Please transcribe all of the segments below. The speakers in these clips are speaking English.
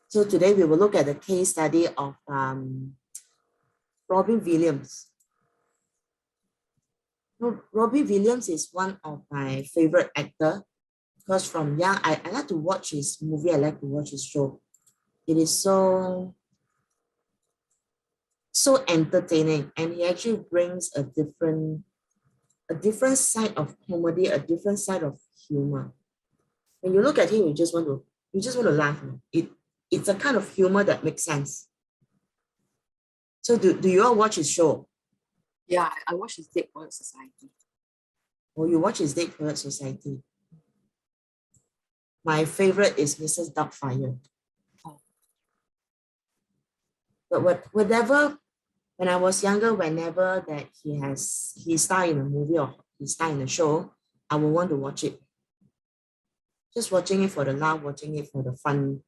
So today we will look at the case study of Robin Williams. Robin Williams is one of my favorite actor because from young, I like to watch his movie, I like to watch his show. It is so entertaining, and he actually brings a different side of comedy, a different side of humor. When you look at him, you just want to laugh. It's a kind of humor that makes sense. So do you all watch his show? Yeah, I watched his Dead Poet Society. Or you watch his Dead Poet Society? My favorite is Mrs. Doubtfire. Oh. But when I was younger, whenever that he star in a movie or he star in a show, I will want to watch it. Just watching it for the laugh, watching it for the fun,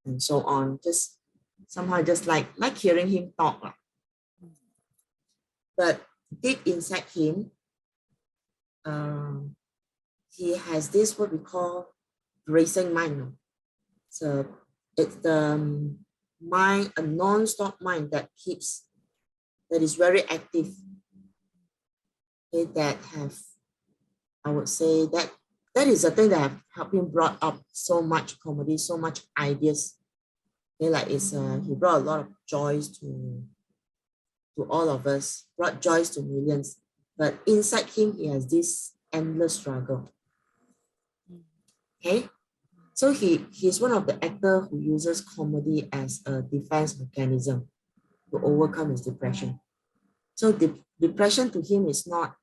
and so on. Just somehow just like hearing him talk. But deep inside him, he has this what we call racing mind. So it's the mind, a non-stop mind that is very active. Okay, that have, I would say that is the thing that have helped him brought up so much comedy, so much ideas. Okay, like he brought a lot of joys to all of us, brought joys to millions. But inside him, he has this endless struggle. Okay, so he's one of the actors who uses comedy as a defense mechanism to overcome his depression. So depression to him is not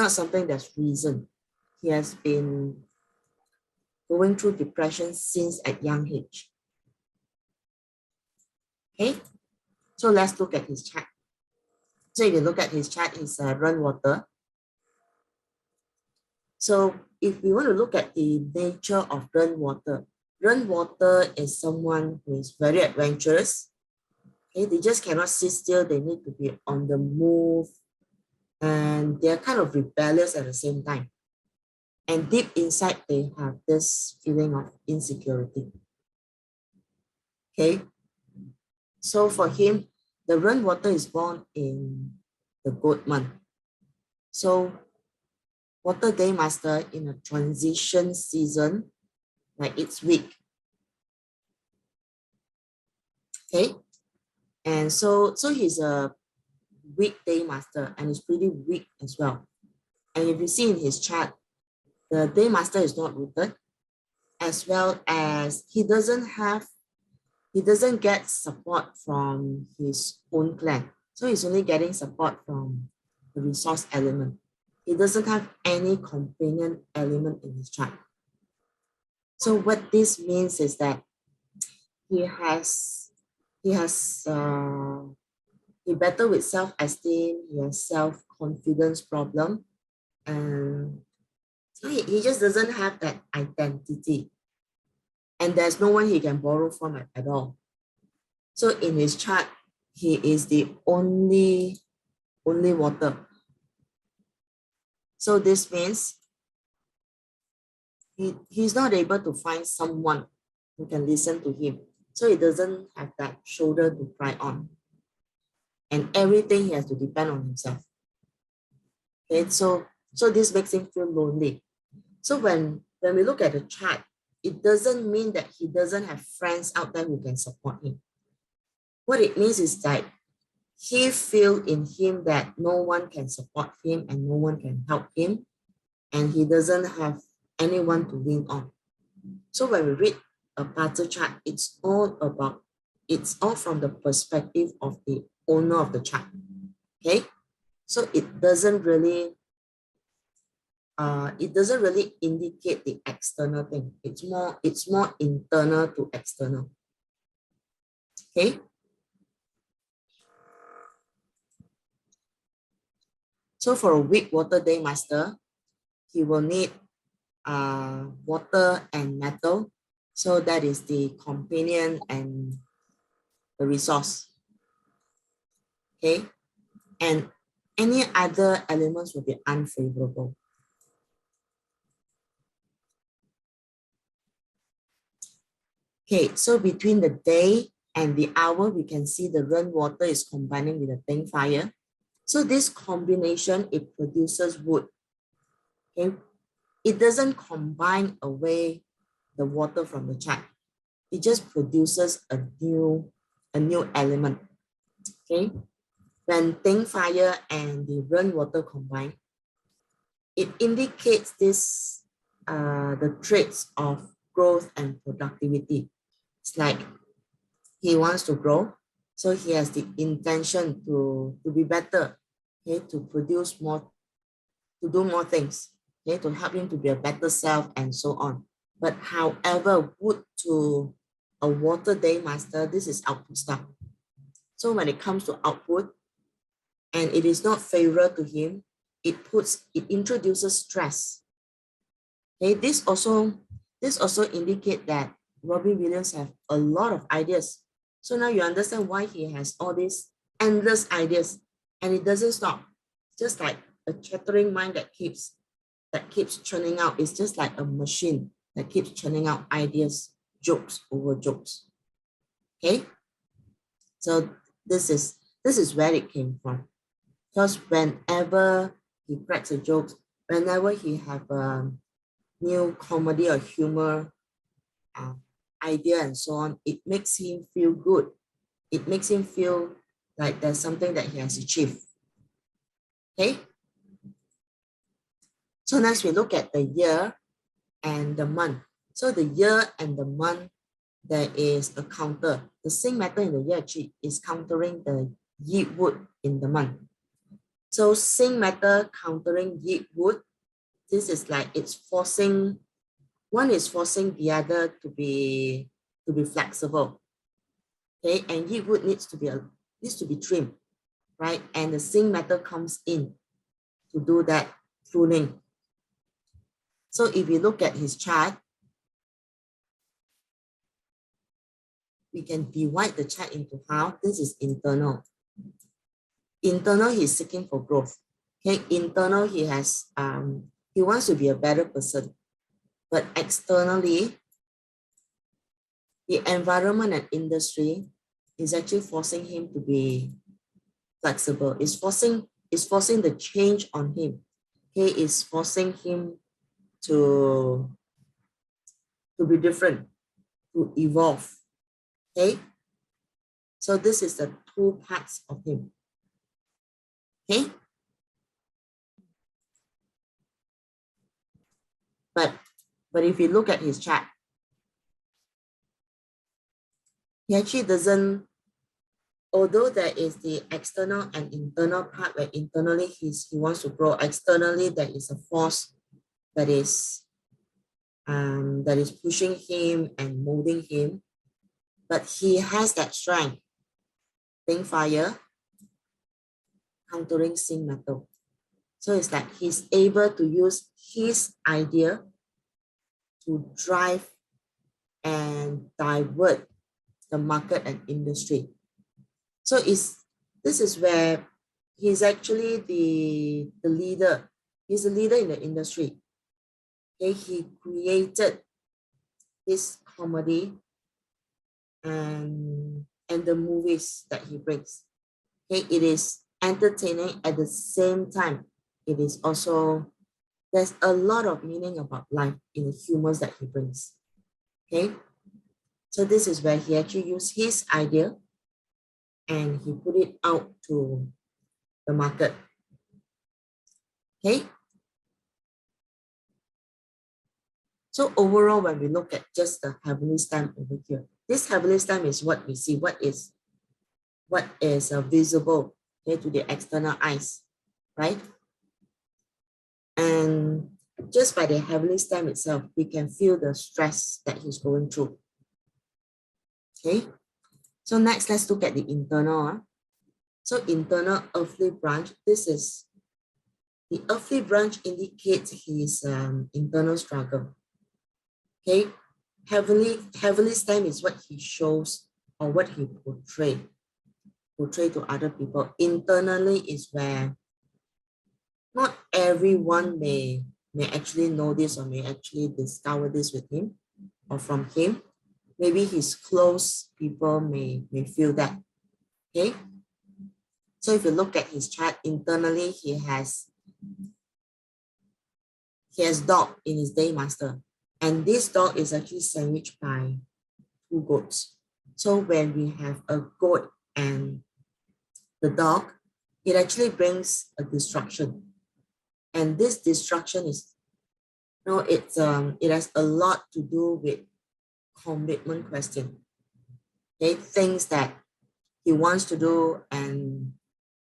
something that's reason. He has been going through depression since at young age. Okay, so let's look at his chart. So if you look at his chart, he's run water. So if we want to look at the nature of run water is someone who is very adventurous. Okay, they just cannot sit still. They need to be on the move, and they're kind of rebellious at the same time. And deep inside, they have this feeling of insecurity. Okay, so for him, the run water is born in the goat month. So water day master in a transition season, like it's weak. Okay, and so he's a weekday master, and he's pretty weak as well. And if you see in his chart, the day master is not rooted, as well as he doesn't get support from his own clan. So he's only getting support from the resource element. He doesn't have any companion element in his chart. So what this means is that he battle with self-esteem, he has self-confidence problem, and so he just doesn't have that identity. And there's no one he can borrow from at all. So in his chart, he is the only water. So this means he's not able to find someone who can listen to him. So he doesn't have that shoulder to cry on. And everything he has to depend on himself. Okay, so this makes him feel lonely. So when we look at the chart, it doesn't mean that he doesn't have friends out there who can support him. What it means is that he feels in him that no one can support him and no one can help him, and he doesn't have anyone to lean on. So when we read a Bazi chart, it's all from the perspective of the owner of the chart. Okay, so it doesn't really indicate the external thing. It's more internal to external. Okay. So for a weak water day master, he will need water and metal. So that is the companion and the resource. Okay. And any other elements will be unfavorable. Okay, so between the day and the hour, we can see the rainwater is combining with the thing fire. So this combination, it produces wood. Okay, it doesn't combine away the water from the chat. It just produces a new element. Okay, when thing fire and the rainwater combine, it indicates this the traits of growth and productivity. It's like he wants to grow, so he has the intention to be better, okay, to produce more, to do more things, okay, to help him to be a better self and so on. But however, wood to a water day master, this is output stuff. So when it comes to output and it is not favorable to him, it introduces stress. Okay, this also indicate that Robbie Williams have a lot of ideas. So now you understand why he has all these endless ideas and it doesn't stop. Just like a chattering mind that keeps churning out. It's just like a machine that keeps churning out ideas, jokes over jokes. Okay, so this is where it came from. Because whenever he cracks a joke, whenever he have a new comedy or humor idea and so on, it makes him feel good. It makes him feel like there's something that he has achieved. Okay. So next we look at the year and the month. So the year and the month, there is a counter. The sing matter in the year is countering the yi wood in the month. So sing matter countering yi wood. This is like it's forcing, one is forcing the other to be flexible. Okay, and yi wood needs to be trimmed, right? And the sing matter comes in to do that pruning. So if you look at his chart, we can divide the chart into half. This is internal. Internal, he's seeking for growth. Okay, internal, he wants to be a better person. But externally, the environment and industry is actually forcing him to be flexible. It's forcing the change on him. Okay, it's forcing him to be different, to evolve. Okay, so this is the two parts of him. Okay, but if you look at his chart, he actually doesn't, although there is the external and internal part where internally he wants to grow, externally there is a force that is pushing him and molding him, but he has that strength, thing fire, countering sing metal. So it's like he's able to use his idea to drive and divert the market and industry. So this is where he's actually the leader. He's a leader in the industry. Okay, he created this comedy and the movies that he brings. Okay, it is entertaining at the same time. It is also, there's a lot of meaning about life in the humors that he brings. Okay, so this is where he actually used his idea and he put it out to the market. Okay, so overall, when we look at just the heavenly stamp over here, this heavenly stamp is what we see, what is visible, okay, to the external eyes, right? And just by the heavenly stamp itself, we can feel the stress that he's going through. Okay, so next let's look at the internal. So internal earthly branch, this is the earthly branch indicates his internal struggle. Okay, heavenly stamp is what he shows or what he portray to other people. Internally is where not everyone may actually know this or may actually discover this with him or from him. maybe his close people may feel that. Okay. So if you look at his chart, internally he has dog in his day master. And this dog is actually sandwiched by 2 goats. So when we have a goat and the dog, it actually brings a destruction. And this destruction is, it has a lot to do with commitment question. Okay, things that he wants to do and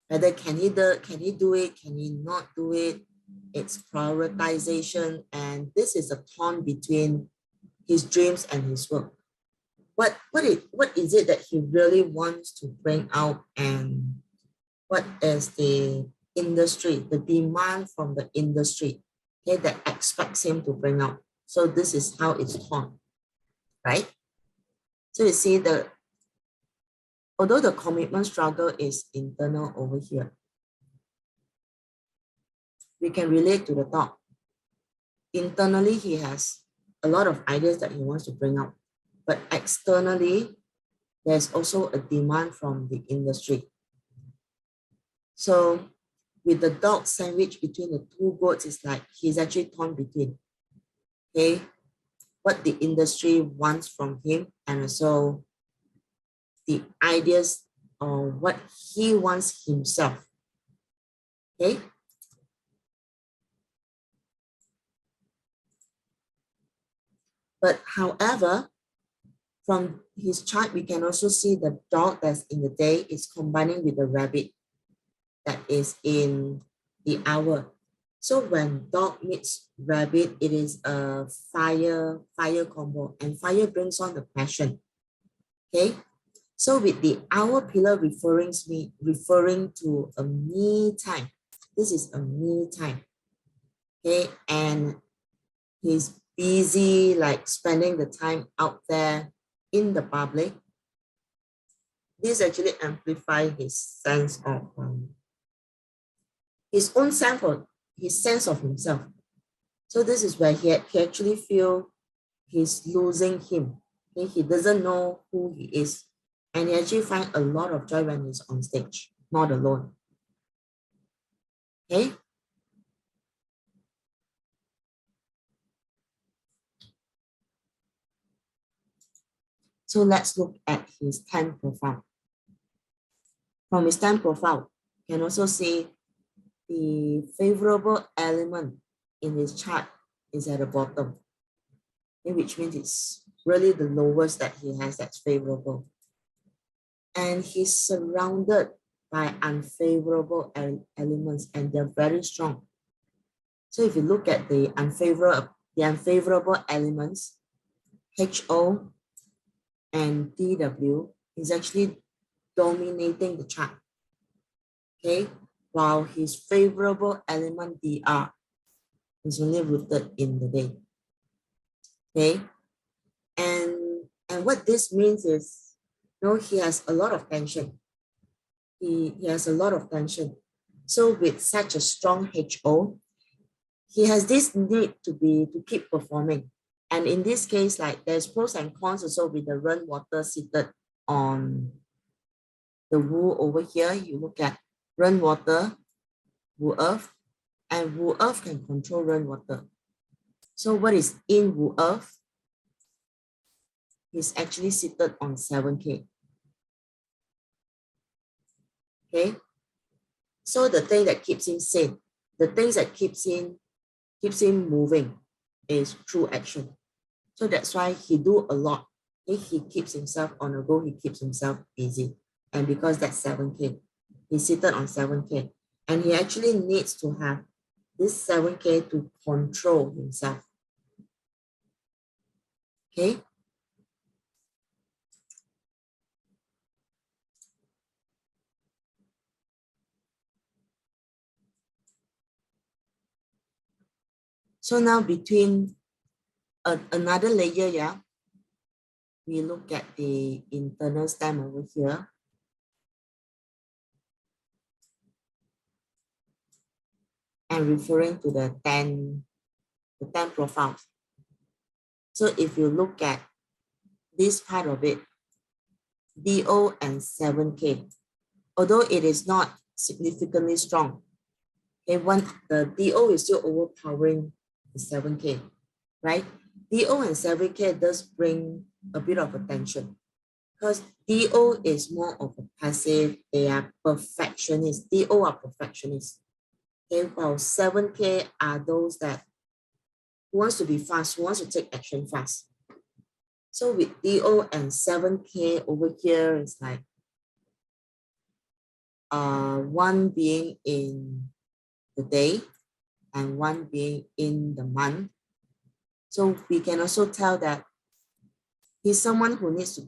whether can he do it, can he not do it? It's prioritization, and this is a thorn between his dreams and his work. What is it that he really wants to bring out, and what is the industry, the demand from the industry, okay, that expects him to bring out? So this is how it's torn, right? So you see although the commitment struggle is internal over here, we can relate to the top. Internally, he has a lot of ideas that he wants to bring out, but externally, there's also a demand from the industry. So with the dog sandwich between the 2 goats, it's like he's actually torn between, okay, what the industry wants from him and also the ideas or what he wants himself, okay? But however, from his chart, we can also see the dog that's in the day is combining with the rabbit that is in the hour. So when dog meets rabbit, it is a fire combo, and fire brings on the passion. Okay. So with the hour pillar referring to a me time. This is a me time. Okay. And he's busy like spending the time out there in the public. This actually amplifies his sense of his own sample, his sense of himself. So this is where he actually feel he's losing him. Okay? He doesn't know who he is. And he actually find a lot of joy when he's on stage, not alone. Okay? So let's look at his 10 profile. From his 10 profile, you can also see the favorable element in his chart is at the bottom, which means it's really the lowest that he has that's favorable. And he's surrounded by unfavorable elements, and they're very strong. So if you look at the unfavorable elements, HO and DW is actually dominating the chart. Okay, while his favorable element DR is only rooted in the day. Okay, and what this means is, he has a lot of tension. He has a lot of tension. So with such a strong HO, he has this need to keep performing. And in this case, like there's pros and cons also with the run water seated on the Wu over here. You look at run water, Wu Earth, and Wu Earth can control run water. So what is in Wu Earth is actually seated on 7K. Okay. So the thing that keeps him sane, the things that keeps him moving is through action. So that's why he do a lot. He keeps himself on a go, he keeps himself busy. And because that's 7K, he's seated on 7K. And he actually needs to have this 7K to control himself. Okay. So now between another layer, yeah, we look at the internal stem over here. And referring to the 10 profiles. So if you look at this part of it, DO and 7K, although it is not significantly strong, okay, the DO is still overpowering the 7K, right? DO and 7K does bring a bit of attention because DO is more of a passive, they are perfectionists. DO are perfectionists. Okay, while 7K are those that who wants to be fast, who wants to take action fast. So with DO and 7K over here, it's like one being in the day and one being in the month. So we can also tell that he's someone who needs to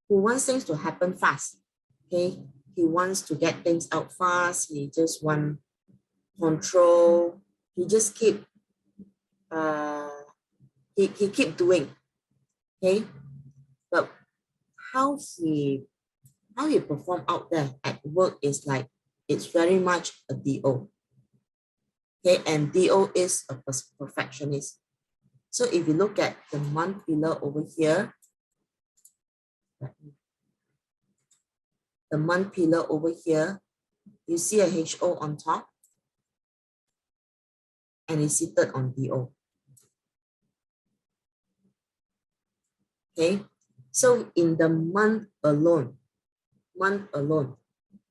who wants things to happen fast. Okay, he wants to get things out fast. He just wants control. He just keep he keep doing. Okay, but how he perform out there at work is like it's very much a DO. Okay, and DO is a perfectionist. So if you look at the month pillar over here, the month pillar over here, you see a HO on top and it's seated on DO. Okay, so in the month alone,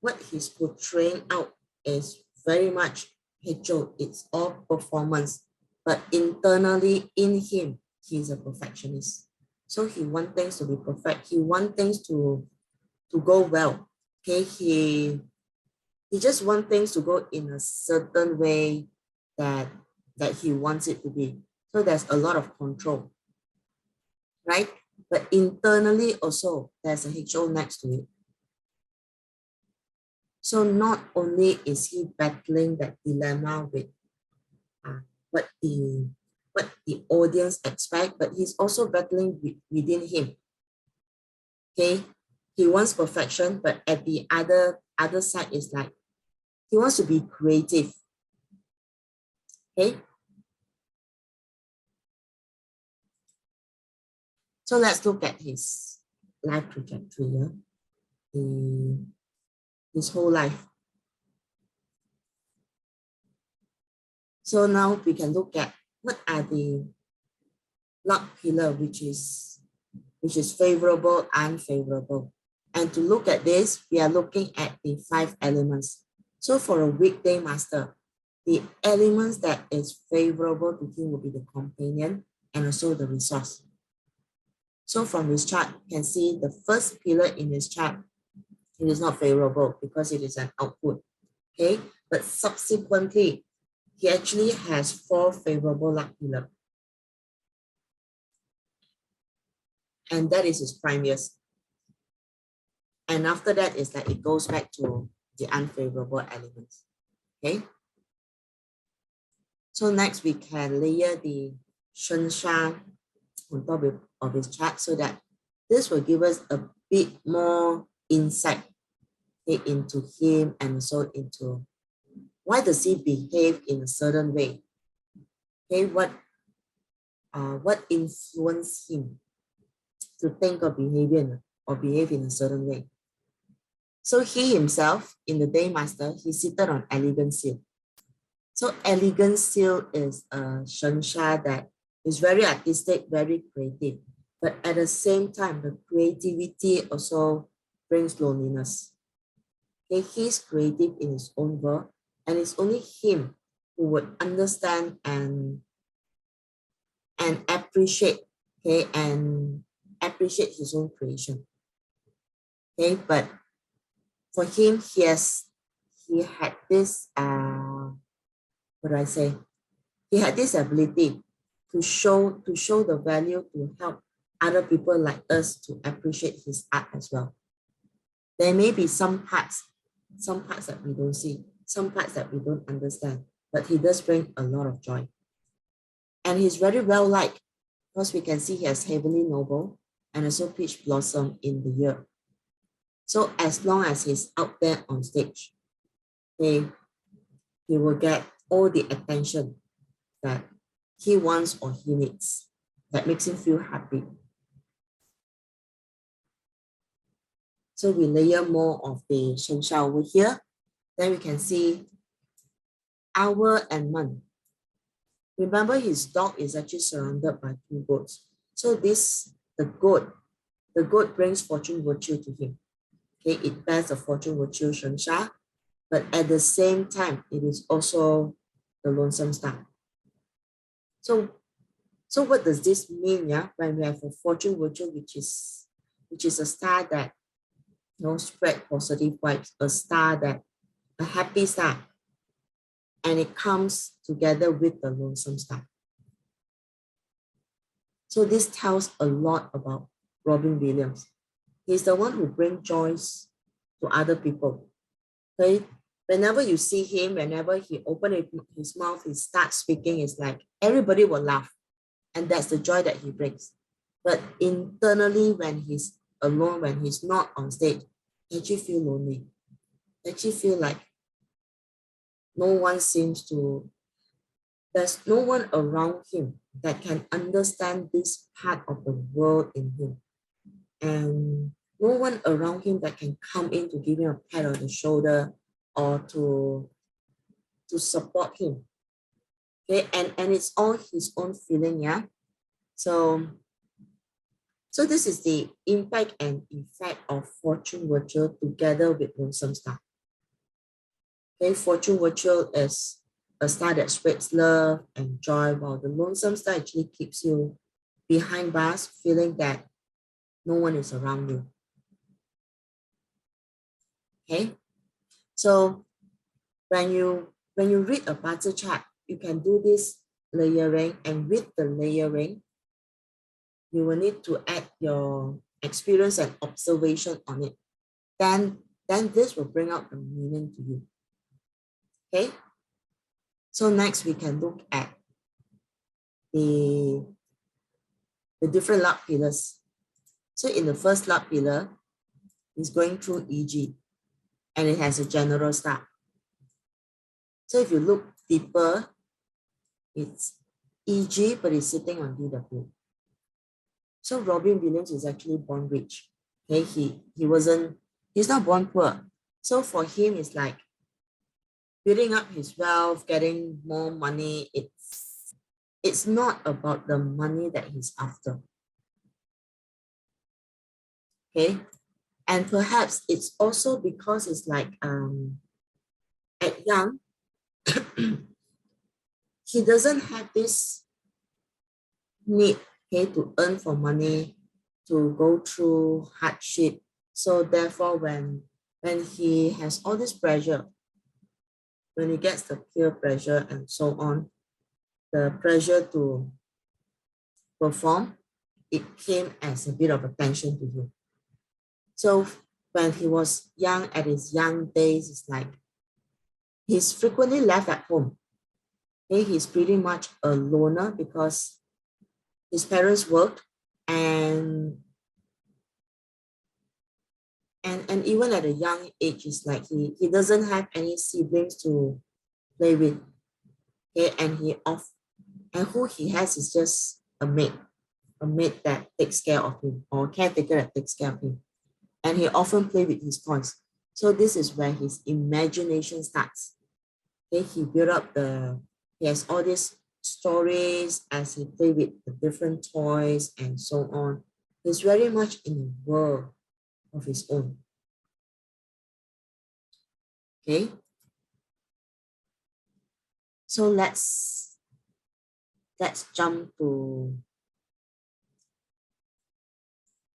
what he's portraying out is very much HO. It's all performance, but internally in him, he's a perfectionist. So he wants things to be perfect. He wants things to go well. Okay, he just wants things to go in a certain way that he wants it to be. So there's a lot of control, right? But internally also, there's a HO next to it. So not only is he battling that dilemma with what the audience expect, but he's also battling within him. Okay, he wants perfection, but at the other side is like he wants to be creative. Okay, so let's look at his life trajectory. His whole life. So now we can look at what are the luck pillar, which is favorable, unfavorable. And to look at this, we are looking at the 5 elements. So for a weekday master, the elements that is favorable to him will be the companion and also the resource. So from this chart, you can see the first pillar in this chart, it is not favorable because it is an output. Okay, but subsequently, he actually has 4 favorable luck pillar. And that is his prime years. And after that, it's like it goes back to the unfavorable elements. Okay. So next we can layer the Shensha on top of his chart so that this will give us a bit more insight, okay, into him and also into why does he behave in a certain way. Okay, what influenced him to think or behave in a certain way. So he himself, in the day master, he seated on elegant seal. So elegant seal is a Shensha that is very artistic, very creative. But at the same time, the creativity also brings loneliness. Okay, he's creative in his own world, and it's only him who would understand and appreciate, okay, and appreciate his own creation. Okay, but for him, he had this what do I say? He had this ability to show the value, to help other people like us to appreciate his art as well. There may be some parts that we don't see, some parts that we don't understand, but he does bring a lot of joy. And he's very well liked because we can see he has Heavenly Noble and also Peach Blossom in the year. So as long as he's out there on stage, he will get all the attention that he wants or he needs, that makes him feel happy. So we layer more of the shensha over here. Then we can see hour and month. Remember, his dog is actually surrounded by two goats. So the goat brings fortune virtue to him. Okay, it bears the fortune virtue shensha, but at the same time, it is also the lonesome star. So what does this mean? Yeah, when we have a fortune virtue, which is a star that spread positive vibes, a happy star, and it comes together with the lonesome star. So this tells a lot about Robin Williams. He's the one who brings joys to other people. Okay, whenever you see him, whenever he opens his mouth, he starts speaking, it's like everybody will laugh. And that's the joy that he brings. But internally, when he's alone, when he's not on stage, you actually feel lonely. You actually feel like there's no one around him that can understand this part of the world in him. And no one around him that can come in to give him a pat on the shoulder or to support him. Okay, and it's all his own feeling, yeah. So this is the impact and effect of fortune virtue together with lonesome star. Okay, fortune virtue is a star that spreads love and joy, while the lonesome star actually keeps you behind bars, feeling that no one is around you. Okay, so when you read a Bazi chart, you can do this layering, and with the layering, you will need to add your experience and observation on it. Then this will bring out the meaning to you. Okay, so next we can look at the different luck pillars. So in the first luck pillar, it's going through EG, and it has a general star. So if you look deeper, it's EG, but it's sitting on DW. So Robin Williams is actually born rich. Okay, he's not born poor. So for him, it's like building up his wealth, getting more money. It's not about the money that he's after. Okay, and perhaps it's also because it's like at young, he doesn't have this need, okay, to earn for money, to go through hardship. So therefore, when he has all this pressure, when he gets the peer pressure and so on, the pressure to perform, it came as a bit of a tension to him. So when he was young, at his young days, it's like he's frequently left at home. Okay, he's pretty much a loner because his parents worked, and even at a young age, it's like he doesn't have any siblings to play with. Okay, and who he has is just a maid that takes care of him, or a caretaker that takes care of him. And he often plays with his toys. So this is where his imagination starts. Okay, he has all these stories as he plays with the different toys and so on. He's very much in a world of his own. Okay, so let's jump to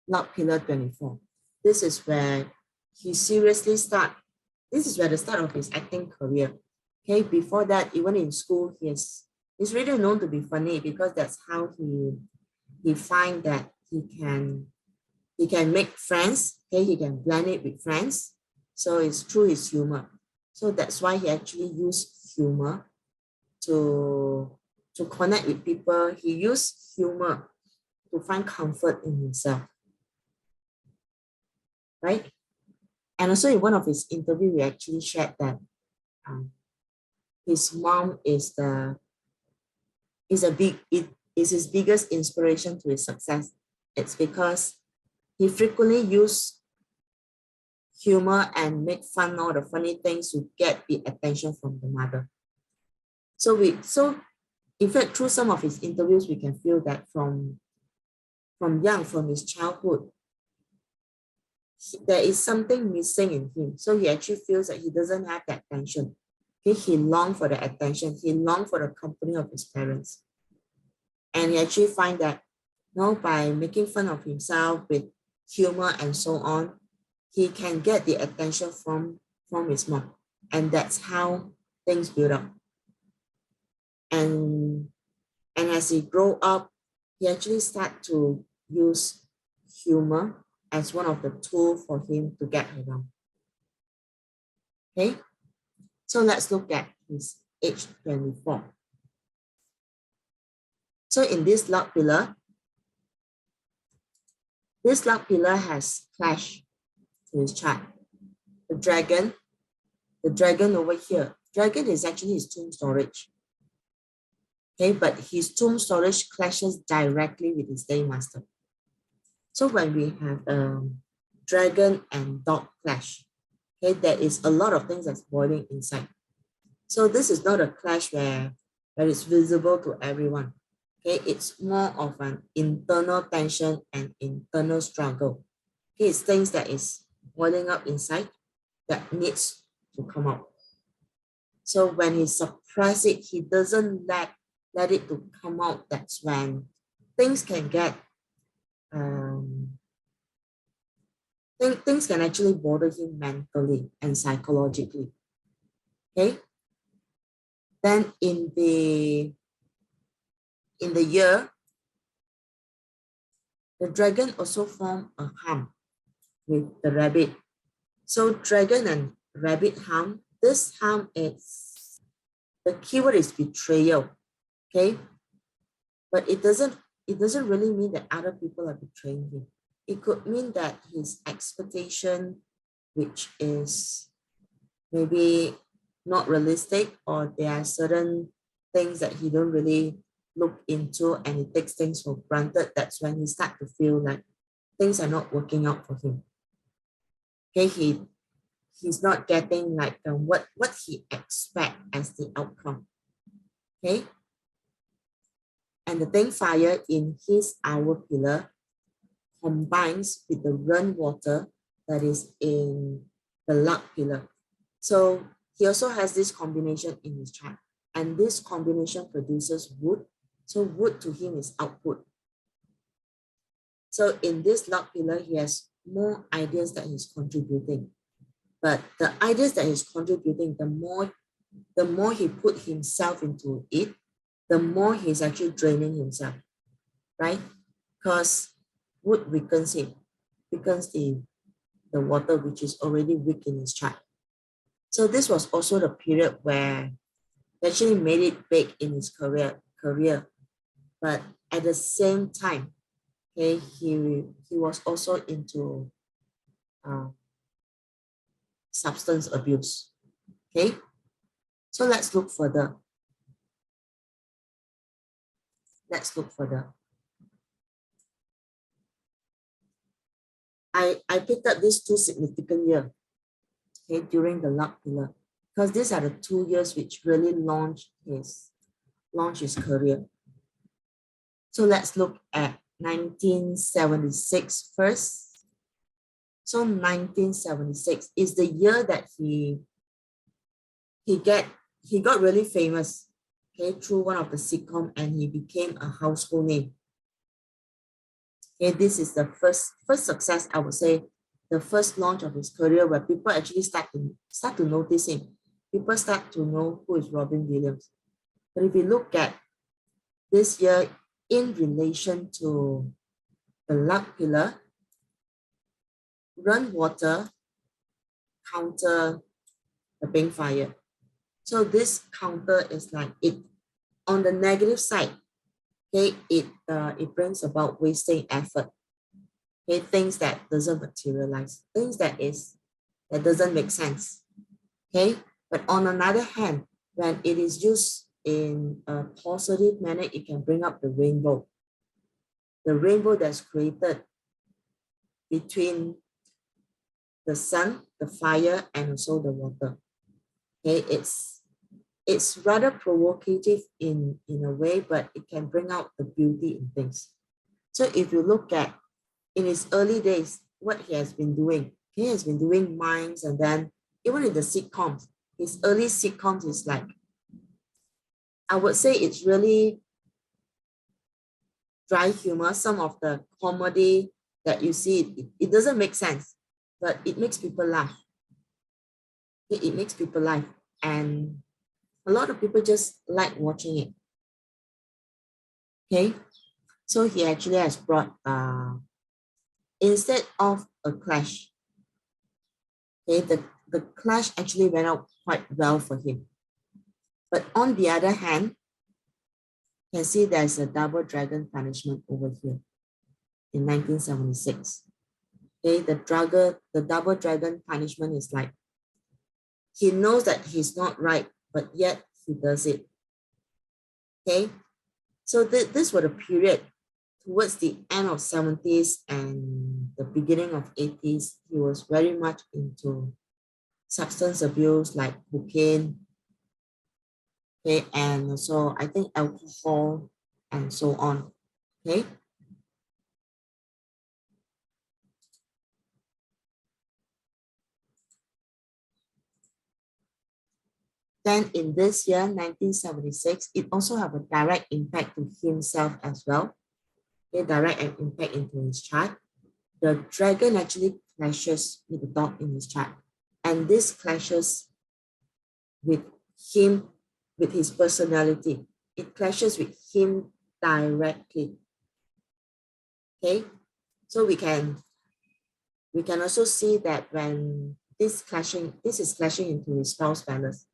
luck pillar 24. This is where he seriously this is where the start of his acting career. Okay, before that, even in school, he's really known to be funny because that's how he find that he can make friends. Okay, he can blend it with friends. So it's through his humor. So that's why he actually used humor to connect with people. He used humor to find comfort in himself. Right? And also in one of his interviews, he actually shared that his mom is his biggest inspiration to his success. It's because he frequently used humor and make fun all the funny things to get the attention from the mother. So in fact, through some of his interviews, we can feel that from his childhood, there is something missing in him. So he actually feels that he doesn't have that attention. Okay, he longed for the attention. He longed for the company of his parents. And he actually find that, by making fun of himself with humor and so on, he can get the attention from his mom. And that's how things build up. And as he grow up, he actually start to use humor as one of the tools for him to get around. Okay, so let's look at his age 24. So in this log pillar has clash to his chart. The dragon over here. Dragon is actually his tomb storage. Okay, but his tomb storage clashes directly with his day master. So when we have dragon and dog clash, okay, there is a lot of things that's boiling inside. So this is not a clash where it's visible to everyone. Okay, it's more of an internal tension and internal struggle. Okay, it's things that is boiling up inside that needs to come out. So when he suppresses it, he doesn't let it to come out. That's when things can get things can actually bother him mentally and psychologically. Okay. Then in the year, the dragon also form a harm with the rabbit. So dragon and rabbit harm. This harm is, the keyword is betrayal. Okay. But it doesn't really mean that other people are betraying him. It could mean that his expectation, which is maybe not realistic, or there are certain things that he don't really look into and he takes things for granted. That's when he starts to feel like things are not working out for him. Okay, he's not getting like what he expect as the outcome. Okay. And the thing fire in his hour pillar combines with the run water that is in the luck pillar. So he also has this combination in his chart. And this combination produces wood. So wood to him is output. So in this luck pillar, he has more ideas that he's contributing. But the ideas that he's contributing, the more he put himself into it, the more he's actually draining himself, right? Because wood weakens him, weakens the water, which is already weak in his chart. So this was also the period where he actually made it big in his career. But at the same time, okay, he was also into substance abuse. Okay, so let's look further. I picked up these two significant years, okay, during the luck pillar, because these are the 2 years which really launched his career. So let's look at 1976 first. So 1976 is the year that he got really famous, okay, through one of the sitcom, and he became a household name. Okay, this is the first success, I would say, the first launch of his career where people actually start to notice him. People start to know who is Robin Williams. But if you look at this year in relation to the luck pillar, run water counter the pink fire. So this counter is like it on the negative side. Okay, it brings about wasting effort. Okay, things that doesn't materialize, things that doesn't make sense. Okay, but on another hand, when it is used in a positive manner, it can bring up the rainbow. The rainbow that's created between the sun, the fire, and also the water. Okay, it's rather provocative in a way, but it can bring out the beauty in things. So if you look at in his early days, what he has been doing, he has been doing mimes, and then even in the sitcoms, his early sitcoms is like, I would say it's really dry humor. Some of the comedy that you see, it doesn't make sense, but it makes people laugh. It makes people laugh. And a lot of people just like watching it. Okay. So he actually has brought, instead of a clash, okay, the clash actually went out quite well for him. But on the other hand, you can see there's a double dragon punishment over here in 1976. Okay, the double dragon punishment is like, he knows that he's not right, but yet he does it. Okay, so this was a period towards the end of 70s and the beginning of 80s. He was very much into substance abuse like cocaine, okay, and also I think alcohol and so on. Okay. Then in this year, 1976, it also have a direct impact to himself as well. A direct impact into his chart. The dragon actually clashes with the dog in his chart. And this clashes with him, with his personality. It clashes with him directly. Okay, so we can also see that when this is clashing into his spouse balance.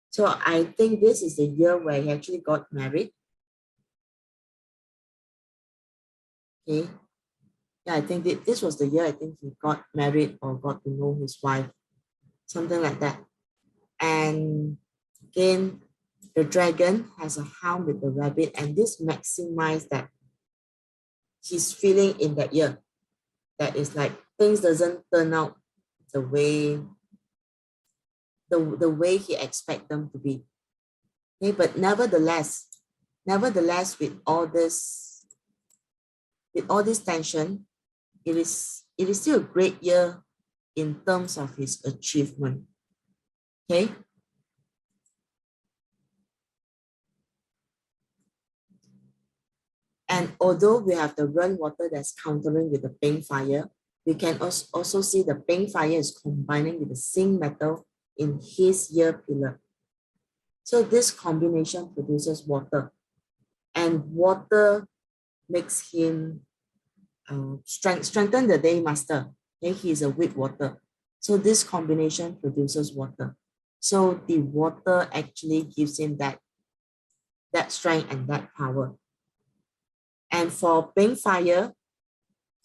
So I think this is the year where he actually got married. Okay, yeah, I think this was the year I think he got married or got to know his wife, something like that. And again, the dragon has a hound with the rabbit, and this maximized that his feeling in that year. That is like things doesn't turn out the way the way he expect them to be. Okay, but nevertheless, with all this tension, it is still a great year in terms of his achievement. Okay. And although we have the run water that's countering with the pink fire, we can also see the pink fire is combining with the zinc metal in his year pillar. So this combination produces water, and water makes him strengthen the day master. Okay, he's a weak water. So this combination produces water. So the water actually gives him that strength and that power. And for pink fire,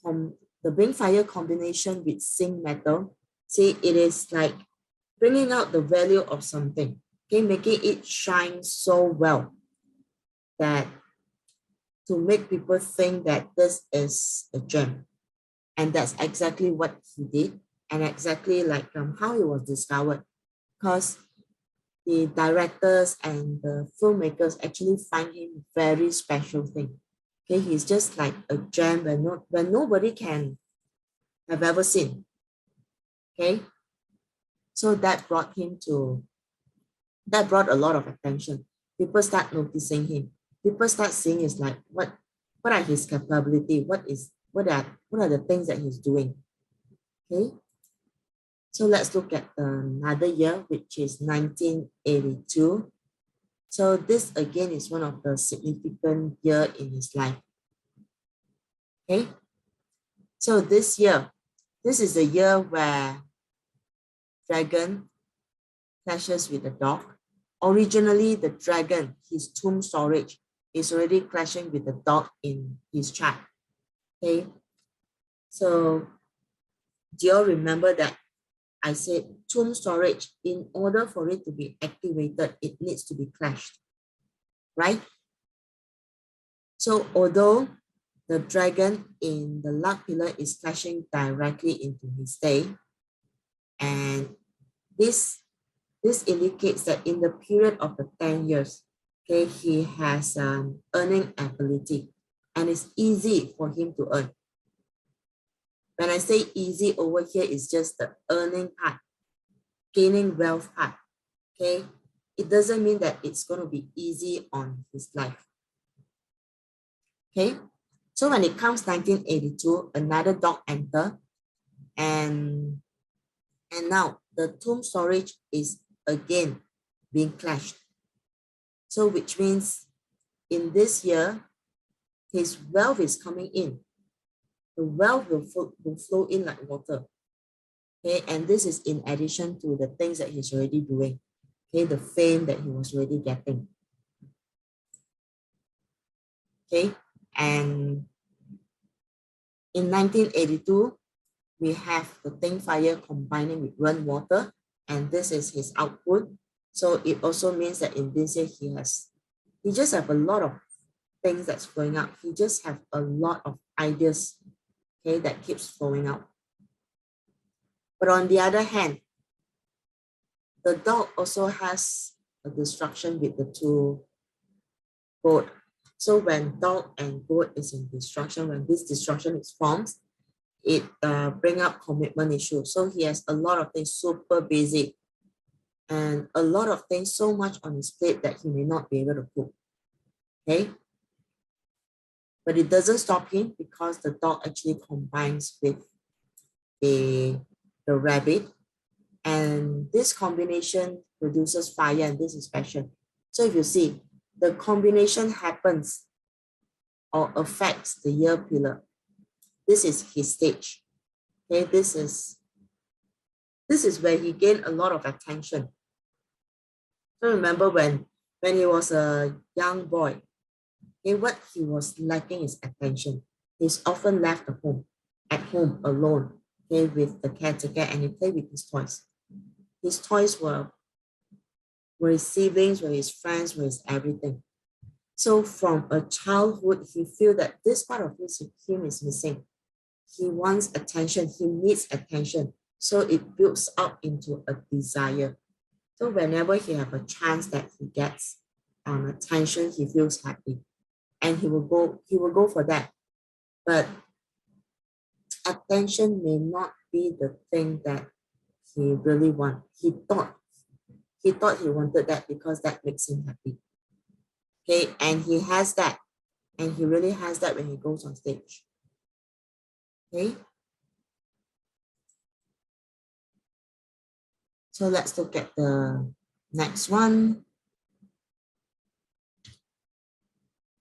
the pink fire combination with zinc metal, see, it is like bringing out the value of something, okay, making it shine so well that to make people think that this is a gem. And that's exactly what he did, and exactly like how he was discovered, because the directors and the filmmakers actually find him very special thing. Okay, he's just like a gem when nobody can have ever seen. Okay, so that brought a lot of attention. People start noticing him. People start seeing is like what are his capability? What are the things that he's doing? Okay, so let's look at another year, which is 1982. So this again is one of the significant year in his life. Okay, so this is the year where dragon clashes with the dog. Originally, the dragon, his tomb storage, is already clashing with the dog in his chart. Okay, so do you all remember that I said tomb storage, in order for it to be activated, it needs to be clashed, right? So although the dragon in the luck pillar is flashing directly into his day. And this indicates that in the period of the 10 years, okay, he has earning ability and it's easy for him to earn. When I say easy over here, it's just the earning part, gaining wealth part, okay? It doesn't mean that it's going to be easy on his life, okay? So when it comes 1982, another dog enter and now the tomb storage is again being clashed. So which means in this year, his wealth is coming in. The wealth will flow in like water. Okay, and this is in addition to the things that he's already doing. Okay, the fame that he was already getting. Okay, and in 1982, we have the Ting fire combining with Run water, and this is his output. So it also means that in this year, he just have a lot of things that's flowing out. He just have a lot of ideas, okay, that keeps flowing out. But on the other hand, the dog also has a destruction with the two goat. So when dog and goat is in destruction, when this destruction is formed, it bring up commitment issues. So he has a lot of things super busy and a lot of things so much on his plate that he may not be able to cook. Okay. But it doesn't stop him because the dog actually combines with the rabbit. And this combination produces fire, and this is passion. So if you see, the combination happens or affects the year pillar. This is his stage. Okay, this is where he gained a lot of attention. So remember when he was a young boy, okay, what he was lacking is attention. He's often left at home alone, okay, with the caretaker, and he played with his toys. His toys were his siblings, were his friends, were his everything. So from a childhood, he feels that this part of him is missing. He wants attention, he needs attention. So it builds up into a desire. So whenever he have a chance that he gets attention, he feels happy. And he will go for that. But attention may not be the thing that he really wants. He thought he wanted that because that makes him happy. Okay, and he has that. And he really has that when he goes on stage. Okay. So let's look at the next one.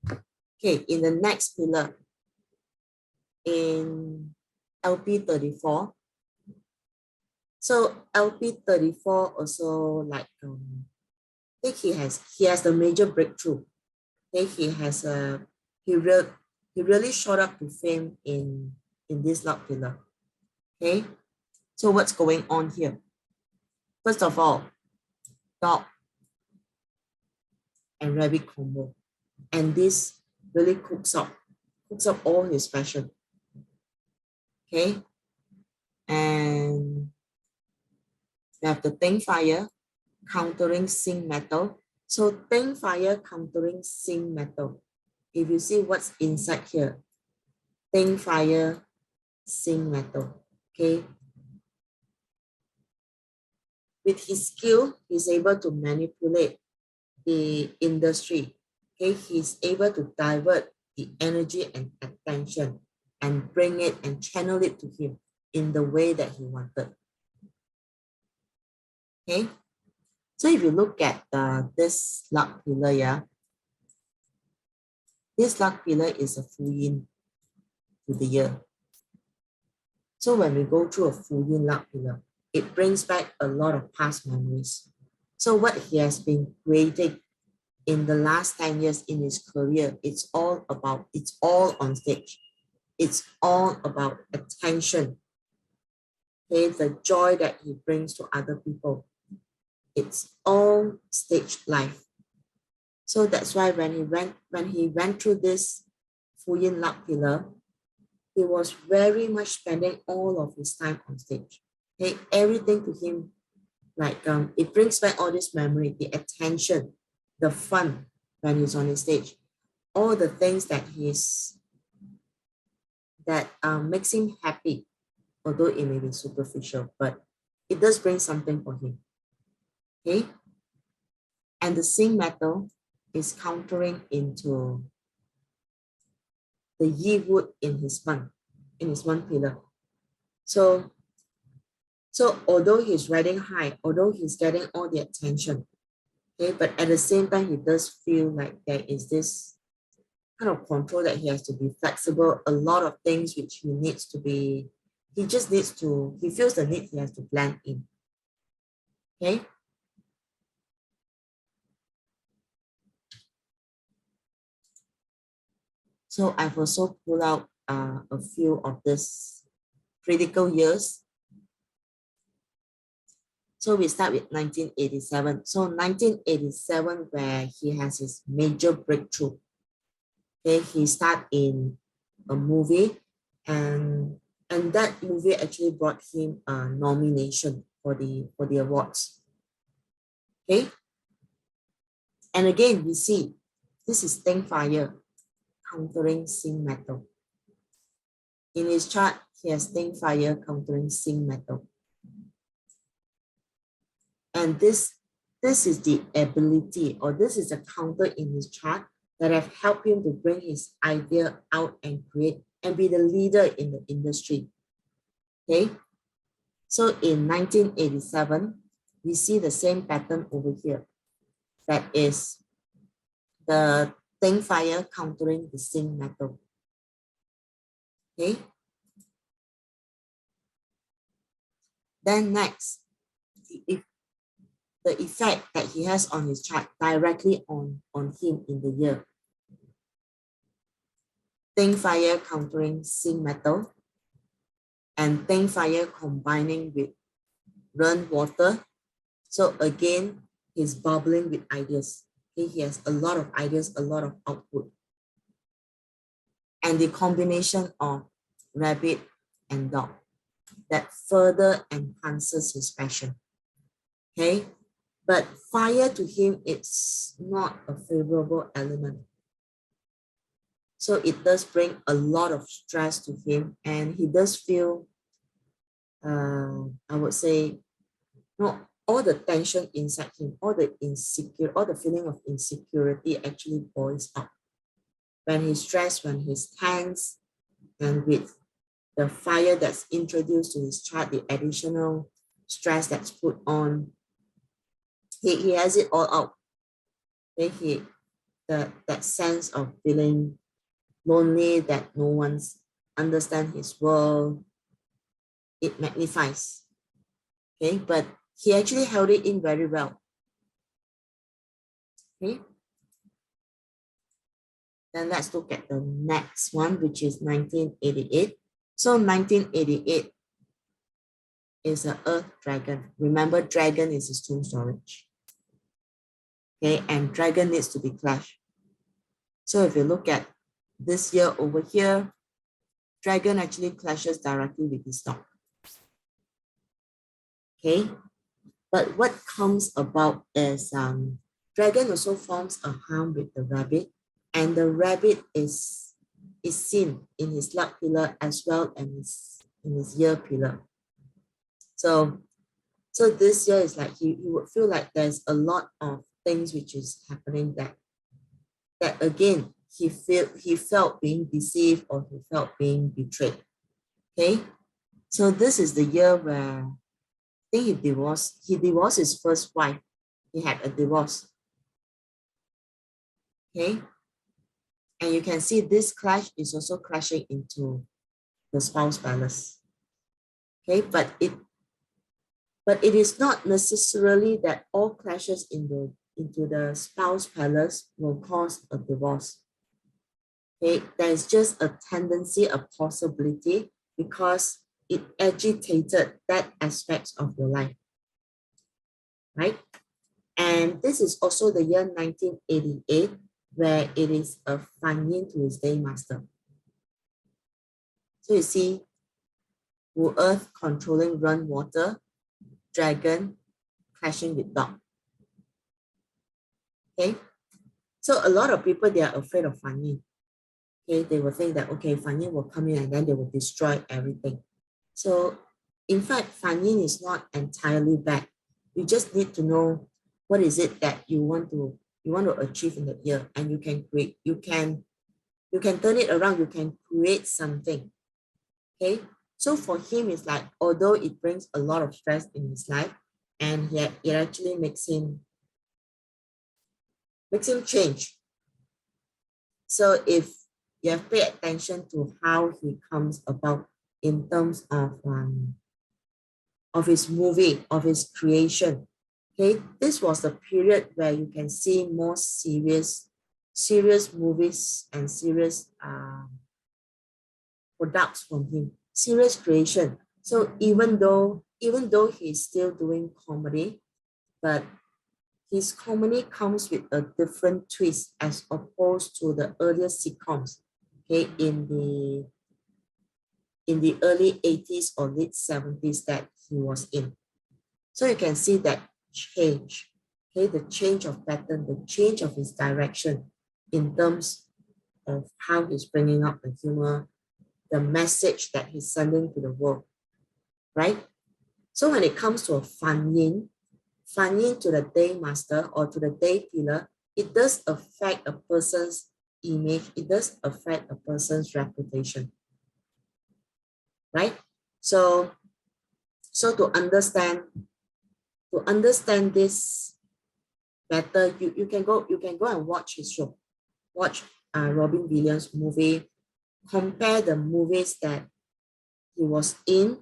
Okay, in the next pillar, in LP34. So LP34 also like I think he has the major breakthrough. Okay, he really shot up to fame in this luck pillar. Okay, so what's going on here? First of all, dog and rabbit combo, and this really cooks up all his passion. Okay, and we have the Ting fire countering Sing metal. So Ting fire countering Sing metal. If you see what's inside here, Ting fire, Sing metal. Okay. With his skill, he's able to manipulate the industry. Okay, he's able to divert the energy and attention and bring it and channel it to him in the way that he wanted. Okay, so if you look at this luck pillar, yeah, this luck pillar is a full yin to the year. So when we go through a full yin luck pillar, it brings back a lot of past memories. So what he has been creating in the last 10 years in his career, it's all on stage. It's all about attention. Okay, the joy that he brings to other people. It's all stage life. So that's why when he went through this Fu Yin luck pillar, he was very much spending all of his time on stage. Okay, everything to him, like it brings back all this memory, the attention, the fun when he's on the stage, all the things that makes him happy, although it may be superficial, but it does bring something for him. Okay, and the Sing metal is countering into the Yi wood in his one pillar. So although he's riding high, although he's getting all the attention, okay, but at the same time, he does feel like there is this kind of control that he has to be flexible. A lot of things which he feels the need, he has to blend in. Okay. So I've also pulled out a few of these critical years. So we start with 1987. So 1987, where he has his major breakthrough. Okay, he started in a movie, and that movie actually brought him a nomination for the awards. Okay, and again we see this is Teng Fire countering Sing metal. In his chart, he has Teng Fire countering Sing metal. And this is the ability, or this is a counter in his chart that have helped him to bring his idea out and create and be the leader in the industry. Okay, so in 1987, we see the same pattern over here. That is the Teng Fire countering the Sing metal. Okay. Then next, if the effect that he has on his chart directly on him in the year. Teng Fire countering Sing metal, and Teng Fire combining with Ren water. So again, he's bubbling with ideas. Okay, he has a lot of ideas, a lot of output. And the combination of rabbit and dog that further enhances his passion. Okay, but fire to him, it's not a favorable element. So it does bring a lot of stress to him, and he does feel, I would say, all the tension inside him, all the feeling of insecurity actually boils up. When he's stressed, when he's tense, and with the fire that's introduced to his chart, the additional stress that's put on, he has it all out. Okay, that sense of feeling lonely, that no one's understand his world, it magnifies. Okay, but he actually held it in very well. Okay. Then let's look at the next one, which is 1988. So 1988 is an Earth Dragon. Remember, dragon is his tomb storage. Okay, and dragon needs to be clashed. So if you look at this year over here, dragon actually clashes directly with his dog. Okay, but what comes about is dragon also forms a harm with the rabbit, and the rabbit is seen in his luck pillar as well as in his year pillar. So this year is like he would feel like there's a lot of things which is happening that again he felt being deceived, or he felt being betrayed. Okay, so this is the year where I think he divorced his first wife. He had a divorce. Okay, and you can see this clash is also crashing into the spouse balance. Okay, but it is not necessarily that all clashes into the spouse palace will cause a divorce. Okay, there's just a tendency, a possibility, because it agitated that aspect of your life, right? And this is also the year 1988, where it is a Fan Yin to his day master. So you see, Wu Earth controlling run water, dragon clashing with dog. Okay, so a lot of people, they are afraid of Fan Yin. Okay, they will think that, okay, Fan Yin will come in and then they will destroy everything. So in fact, Fan Yin is not entirely bad. You just need to know what is it that you want to achieve in the year, and you can create, you can turn it around, you can create something. Okay, so for him, it's like, although it brings a lot of stress in his life, and yet it actually makes him change. So if you have paid attention to how he comes about in terms of his movie, of his creation, okay, this was the period where you can see more serious movies and serious products from him, serious creation. So even though he's still doing comedy, but his comedy comes with a different twist as opposed to the earlier sitcoms, okay, in the early 80s or late 70s that he was in. So you can see that change, okay, the change of pattern, the change of his direction in terms of how he's bringing up the humor, the message that he's sending to the world, right? So when it comes to a Fan Yin to the day master or to the day pillar, it does affect a person's image, it does affect a person's reputation, right? So to understand this better, you can go and watch his show, watch Robin Williams' movie, compare the movies that he was in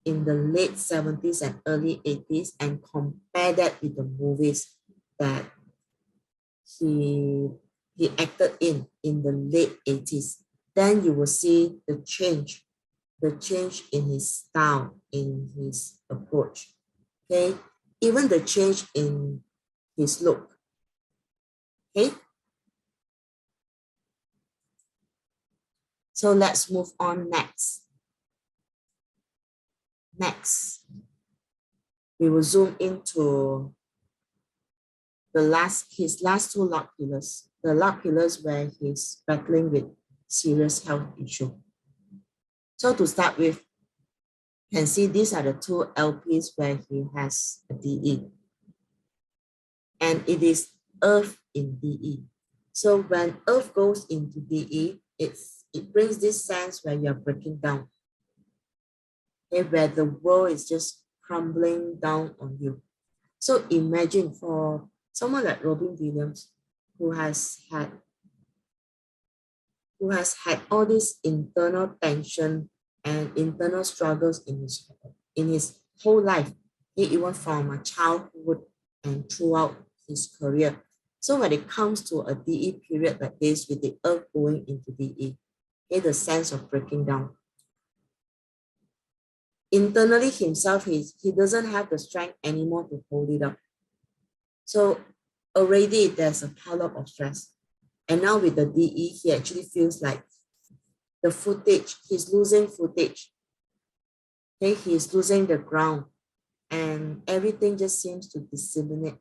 the late 70s and early 80s, and compare that with the movies that he acted in the late 80s. Then you will see the change in his style, in his approach. Okay, even the change in his look. Okay, so let's move on next. We will zoom into his last two luck pillars, the luck pillars where he's battling with serious health issue. So to start with, you can see these are the two LPs where he has a DE. And it is Earth in DE. So when Earth goes into DE, it brings this sense where you're breaking down, okay, where the world is just crumbling down on you. So imagine for someone like Robin Williams, who has had all this internal tension and internal struggles in his whole life, even from childhood and throughout his career. So when it comes to a DE period like this, with the Earth going into DE, the sense of breaking down. Internally himself, he doesn't have the strength anymore to hold it up. So already there's a pile-up of stress. And now with the DE, he actually feels like the footage, he's losing footage. Okay, he's losing the ground, and everything just seems to disseminate.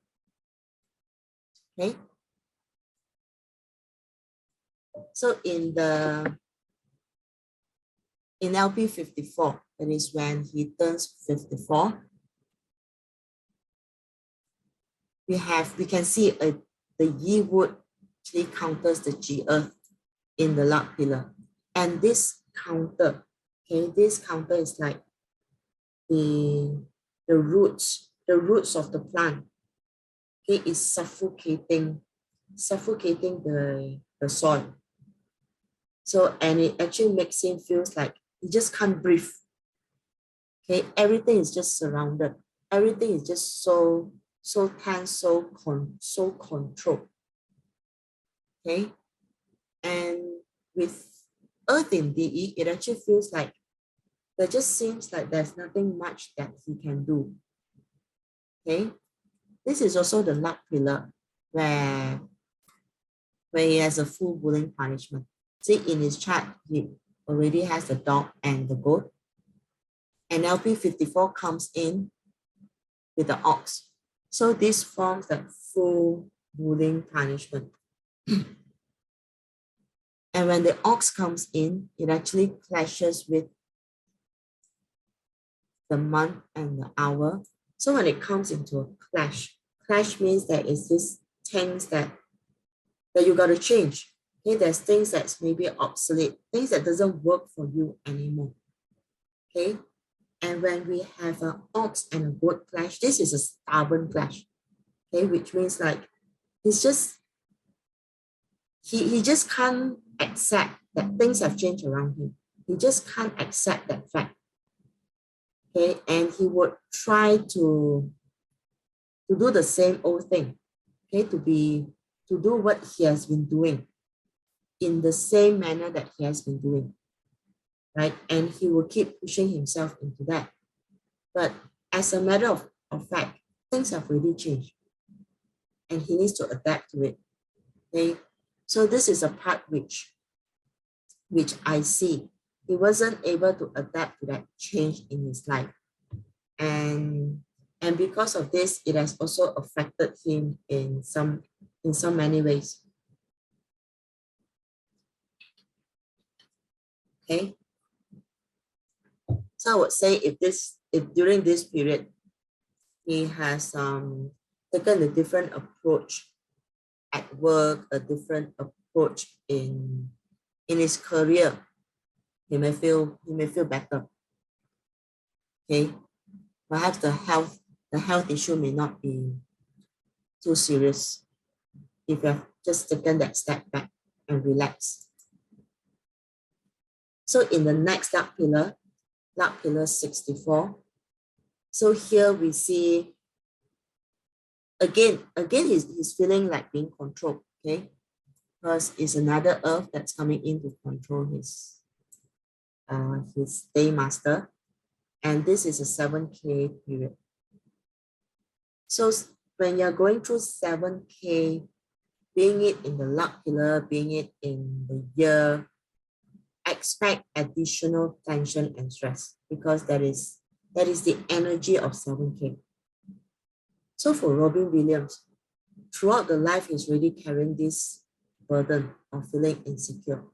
Okay. So in LP 54, that is when he turns 54, we can see the Yi wood actually counters the Ji earth in the luck pillar. And this counter, okay, this counter is like the roots of the plant, okay, is suffocating the soil. So, and it actually makes him feels like he just can't breathe. Okay, everything is just surrounded. Everything is just so tense, so controlled. Okay, and with Earth in DE, it actually feels like there just seems like there's nothing much that he can do. Okay, this is also the luck pillar where he has a full bullying punishment. See, in his chart, already has the dog and the goat. And LP54 comes in with the ox. So this forms the full bullying punishment. And when the ox comes in, it actually clashes with the month and the hour. So when it comes into a clash means that it's these things that you got to change. Okay, there's things that's maybe obsolete, things that doesn't work for you anymore. Okay, and when we have an ox and a goat clash, this is a stubborn clash. Okay, which means like he's just he just can't accept that things have changed around him. He just can't accept that fact. Okay, and he would try to do the same old thing. Okay, to do what he has been doing in the same manner that he has been doing, right? And he will keep pushing himself into that. But as a matter of fact, things have really changed and he needs to adapt to it. Okay, so this is a part which I see. He wasn't able to adapt to that change in his life. And because of this, it has also affected him in so many ways. Okay. So I would say if during this period he has taken a different approach at work, a different approach in his career, he may feel better. Okay, perhaps the health issue may not be too serious if you have just taken that step back and relaxed. So in the next dark pillar 64. So here we see again he's feeling like being controlled, okay? Because it's another earth that's coming in to control his day master. And this is a 7K period. So when you're going through 7K, being it in the luck pillar, being it in the year, expect additional tension and stress because that is the energy of 7K. So for Robin Williams, throughout the life, he's really carrying this burden of feeling insecure.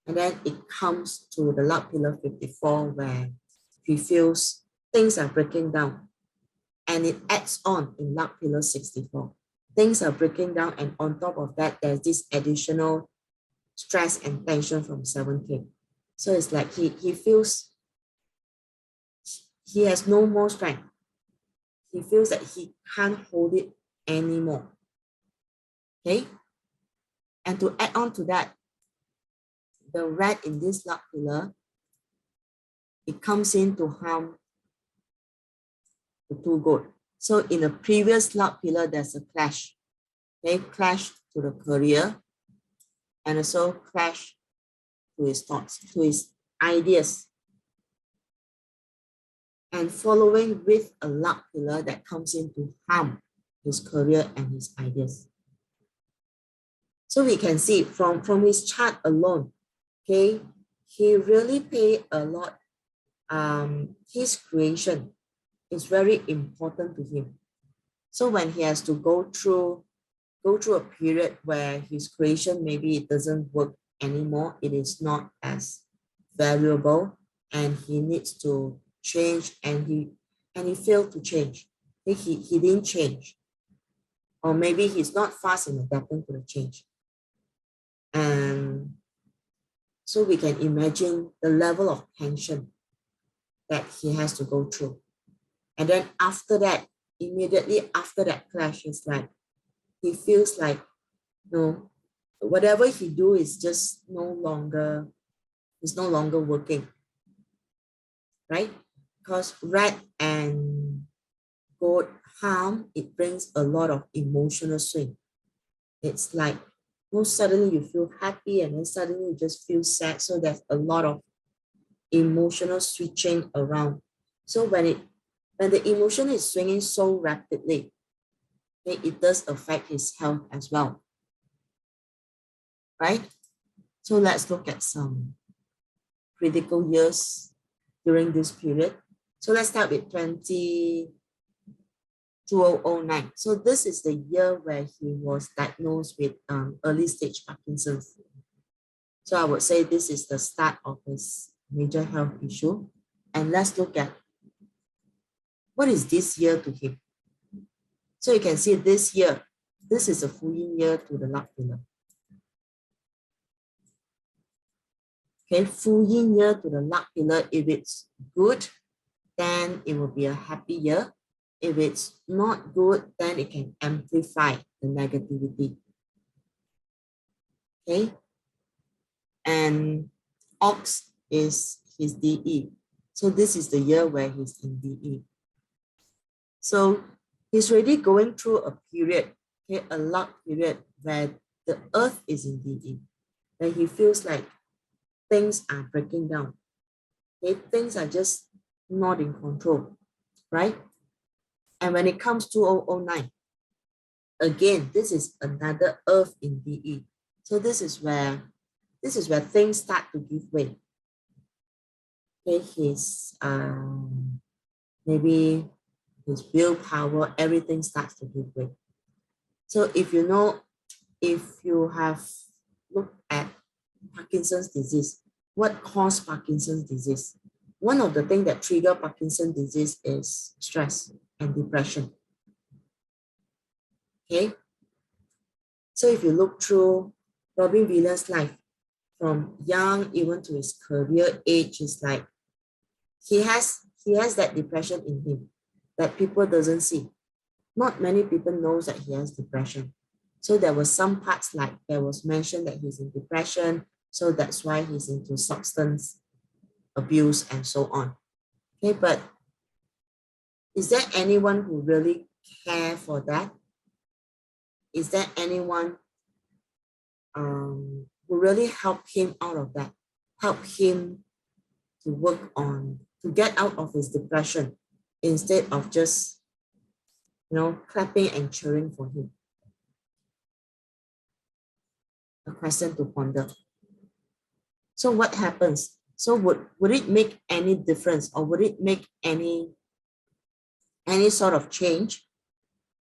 And then it comes to the luck pillar 54 where he feels things are breaking down. And it adds on in luck pillar 64. Things are breaking down, and on top of that, there's this additional stress and tension from 7K. So it's like he feels he has no more strength. He feels that he can't hold it anymore. Okay? And to add on to that, the red in this luck pillar, it comes in to harm the two goat. So in the previous luck pillar, there's a clash. Okay, clash to the career and also clash to his thoughts, to his ideas. And following with a luck pillar that comes in to harm his career and his ideas. So we can see from his chart alone, okay, he really paid a lot. His creation is very important to him. So when he has to go through a period where his creation maybe it doesn't work anymore, it is not as valuable, and he needs to change, and he failed to change. He didn't change, or maybe he's not fast in adapting to the change. And so we can imagine the level of tension that he has to go through. And then after that, immediately after that clash, it's like he feels like, whatever he do is just no longer working, right? Because red and gold harm, it brings a lot of emotional swing. It's like, suddenly you feel happy and then suddenly you just feel sad. So there's a lot of emotional switching around. So when the emotion is swinging so rapidly, it does affect his health as well, right? So let's look at some critical years during this period. So let's start with 2009. So this is the year where he was diagnosed with early stage Parkinson's. So I would say this is the start of his major health issue. And let's look at what is this year to him. So you can see this year, this is a full yin year to the luck pillar. Okay, full yin year to the luck pillar. If it's good, then it will be a happy year. If it's not good, then it can amplify the negativity. Okay, and Ox is his DE. So this is the year where he's in DE. So he's already going through a period, okay, a luck period where the earth is in DE, where he feels like things are breaking down. Okay, things are just not in control, right? And when it comes to 2009, again, this is another earth in DE. So this is where things start to give way. Okay, his maybe his willpower, everything starts to give way. So if you have looked at Parkinson's disease, what caused Parkinson's disease? One of the things that trigger Parkinson's disease is stress and depression. Okay, so if you look through Robin Williams' life, from young even to his career age, is like he has that depression in him that people doesn't see. Not many people knows that he has depression. So there was some parts like there was mentioned that he's in depression, so that's why he's into substance abuse and so on. Okay, but is there anyone who really care for that? Is there anyone who really help him out of that? Help him to work on, to get out of his depression instead of just, clapping and cheering for him? A question to ponder. So what happens? So would it make any difference, or would it make any sort of change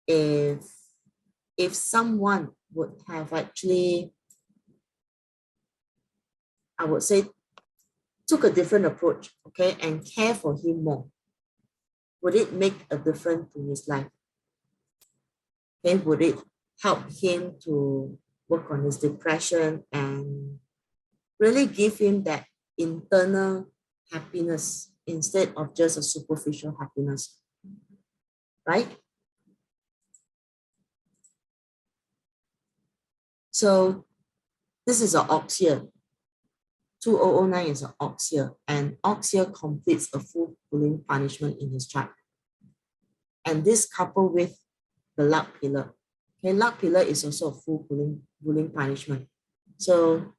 if someone would have actually, I would say, took a different approach, okay, and care for him more? Would it make a difference to his life? Okay, would it help him to work on his depression and really give him that internal happiness instead of just a superficial happiness, right? So this is an ox year. 2009 is an ox year, and ox year completes a full pulling punishment in his chart. And this coupled with the luck pillar. Okay, luck pillar is also a full pulling punishment. So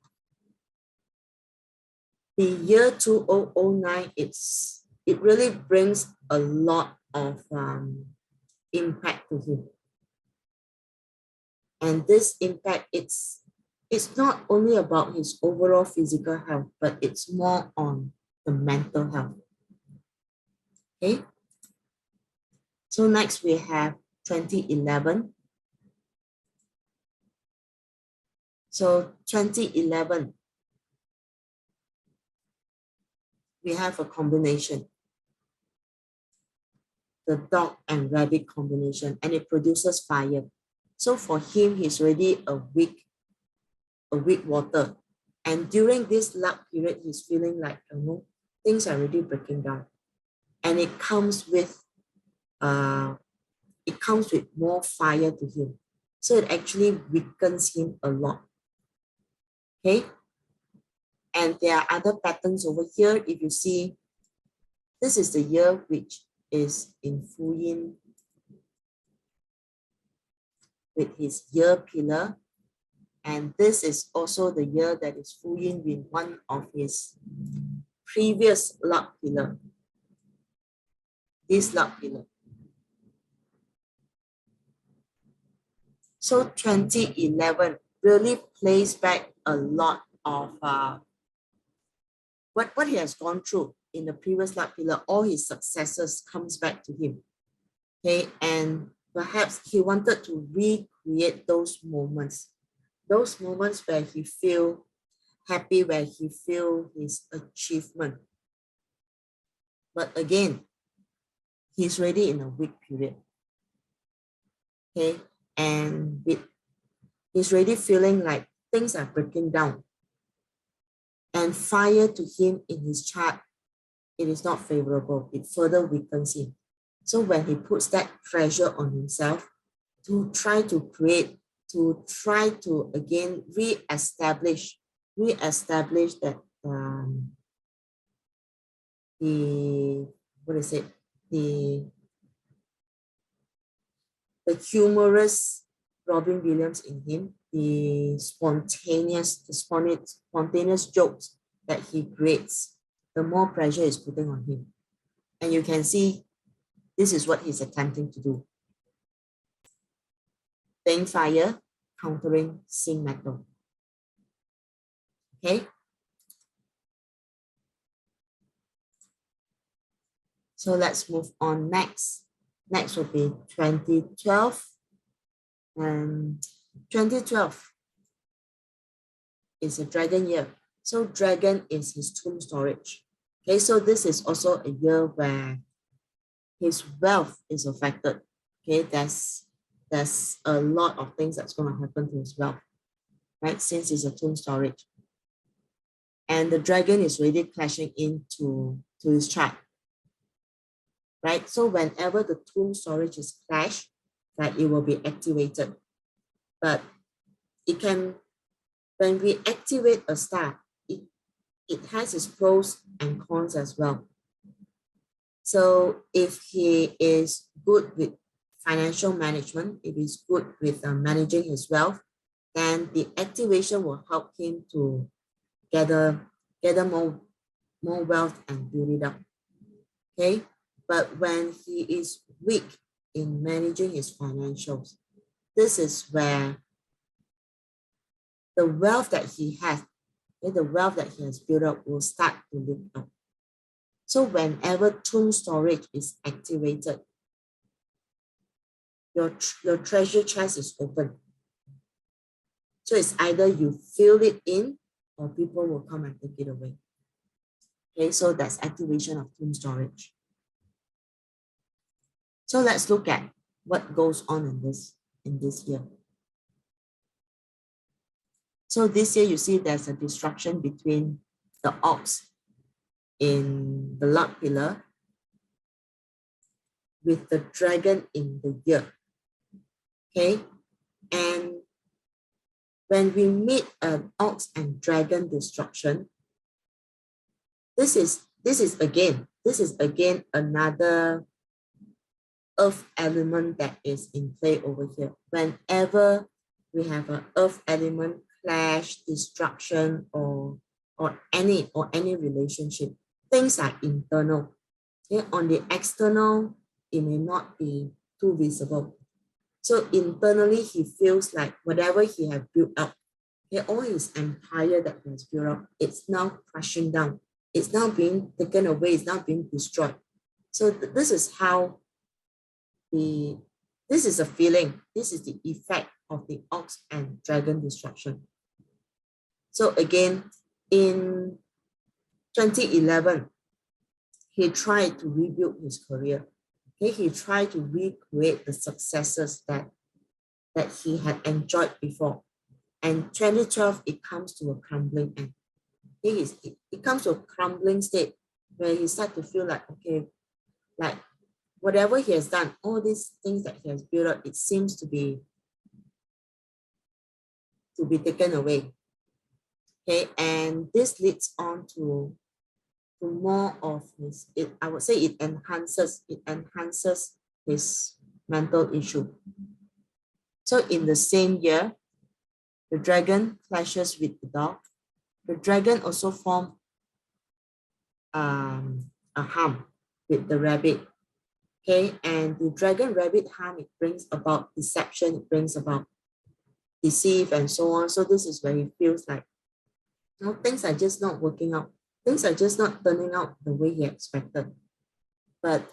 the year 2009, it really brings a lot of impact to him. And this impact, it's not only about his overall physical health, but it's more on the mental health. Okay. So next we have 2011. So 2011, we have a combination, the dog and rabbit combination, and it produces fire. So for him, he's already a weak water. And during this luck period, he's feeling like, things are already breaking down. And it comes with more fire to him. So it actually weakens him a lot. Okay. And there are other patterns over here. If you see, this is the year which is in full yin with his year pillar. And this is also the year that is full yin with one of his previous luck pillar. This luck pillar. So 2011 really plays back a lot of what he has gone through in the previous light pillar, all his successes comes back to him. Okay, and perhaps he wanted to recreate those moments where he feel happy, where he feel his achievement. But again, he's already in a weak period. Okay, and he's already feeling like things are breaking down. And fire to him in his chart, it is not favorable. It further weakens him. So when he puts that pressure on himself to try to create, to try to again re-establish that the humorous Robin Williams in him, the spontaneous jokes that he creates, the more pressure is putting on him. And you can see this is what he's attempting to do. Playing fire, countering sing metal. Okay. So let's move on next. Next will be 2012. And 2012 is a dragon year. So dragon is his tomb storage. Okay, so this is also a year where his wealth is affected. Okay, there's a lot of things that's going to happen to his wealth, right? Since it's a tomb storage. And the dragon is really clashing into his chart, right? So whenever the tomb storage is clashed, that it will be activated. But it can, when we activate a star, it has its pros and cons as well. So if he is good with financial management, if he's good with managing his wealth, then the activation will help him to gather more wealth and build it up. Okay, but when he is weak in managing his financials, this is where the wealth that he has, the wealth that he has built up will start to leak out. So whenever tomb storage is activated, your treasure chest is open. So it's either you fill it in or people will come and take it away. Okay, so that's activation of tomb storage. So let's look at what goes on in this year. So this year you see there's a destruction between the ox in the luck pillar with the dragon in the year. Okay, and when we meet an ox and dragon destruction, this is again another earth element that is in play over here. Whenever we have an earth element clash, destruction, or any relationship, things are internal. Okay? On the external, it may not be too visible. So internally, he feels like whatever he has built up, okay, all his empire that he has built up, it's now crashing down. It's now being taken away. It's now being destroyed. So this is how this is a feeling. This is the effect of the ox and dragon destruction. So again, in 2011, he tried to rebuild his career. Okay, he tried to recreate the successes that he had enjoyed before. And 2012, it comes to a crumbling end. It comes to a crumbling state where he starts to feel like, okay, like whatever he has done, all these things that he has built up, it seems to be taken away. Okay, and this leads on to more of his, I would say it enhances his mental issue. So in the same year, the dragon clashes with the dog. The dragon also formed a harm with the rabbit. Okay, and the dragon rabbit harm, it brings about deception, it brings about deceive and so on. So this is where he feels like, things are just not working out. Things are just not turning out the way he expected. But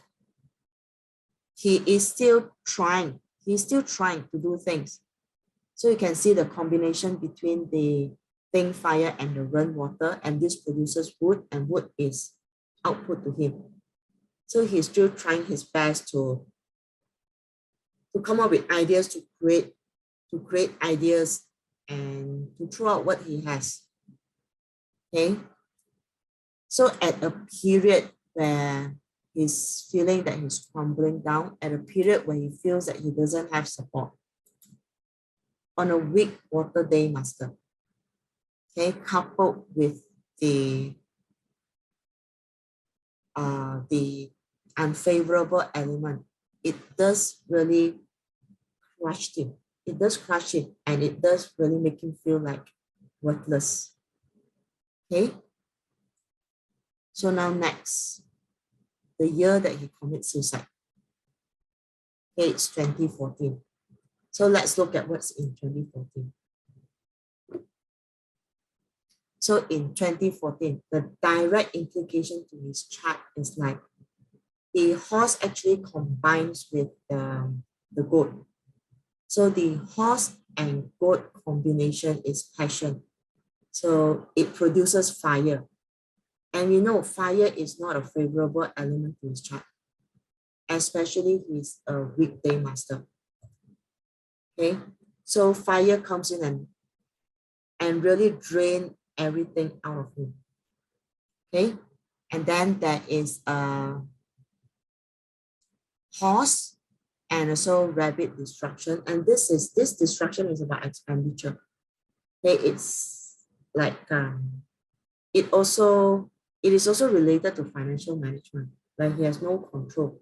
he is still trying. He's still trying to do things. So you can see the combination between the Ting fire and the Ren water, and this produces wood, and wood is output to him. So he's still trying his best to come up with ideas, to create ideas and to throw out what he has. Okay. So at a period where he's feeling that he's crumbling down, at a period where he feels that he doesn't have support, on a weak water day master, okay, coupled with the unfavorable element, it does really crush him. It does crush him, and it does really make him feel like worthless. Okay. So now next, the year that he commits suicide. Okay, it's 2014. So let's look at what's in 2014. So in 2014, the direct implication to his chart is like the horse actually combines with the goat. So the horse and goat combination is passion. So it produces fire. And you know, fire is not a favorable element to his chart, especially he's a weekday master. Okay, so fire comes in and really drain everything out of him. Okay, and then there is a horse and also rabbit destruction, and this destruction is about expenditure. Okay, it's like it is also related to financial management, where he has no control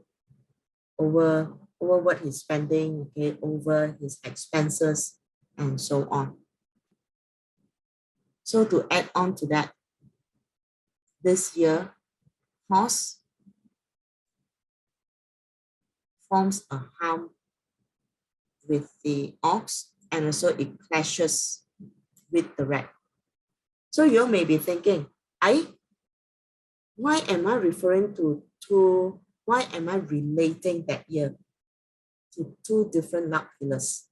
over what he's spending, okay, over his expenses and so on. So to add on to that, this year, horse forms a harm with the ox, and also it clashes with the rat. So you may be thinking, why am I referring to why am I relating that year to two different luck pillars?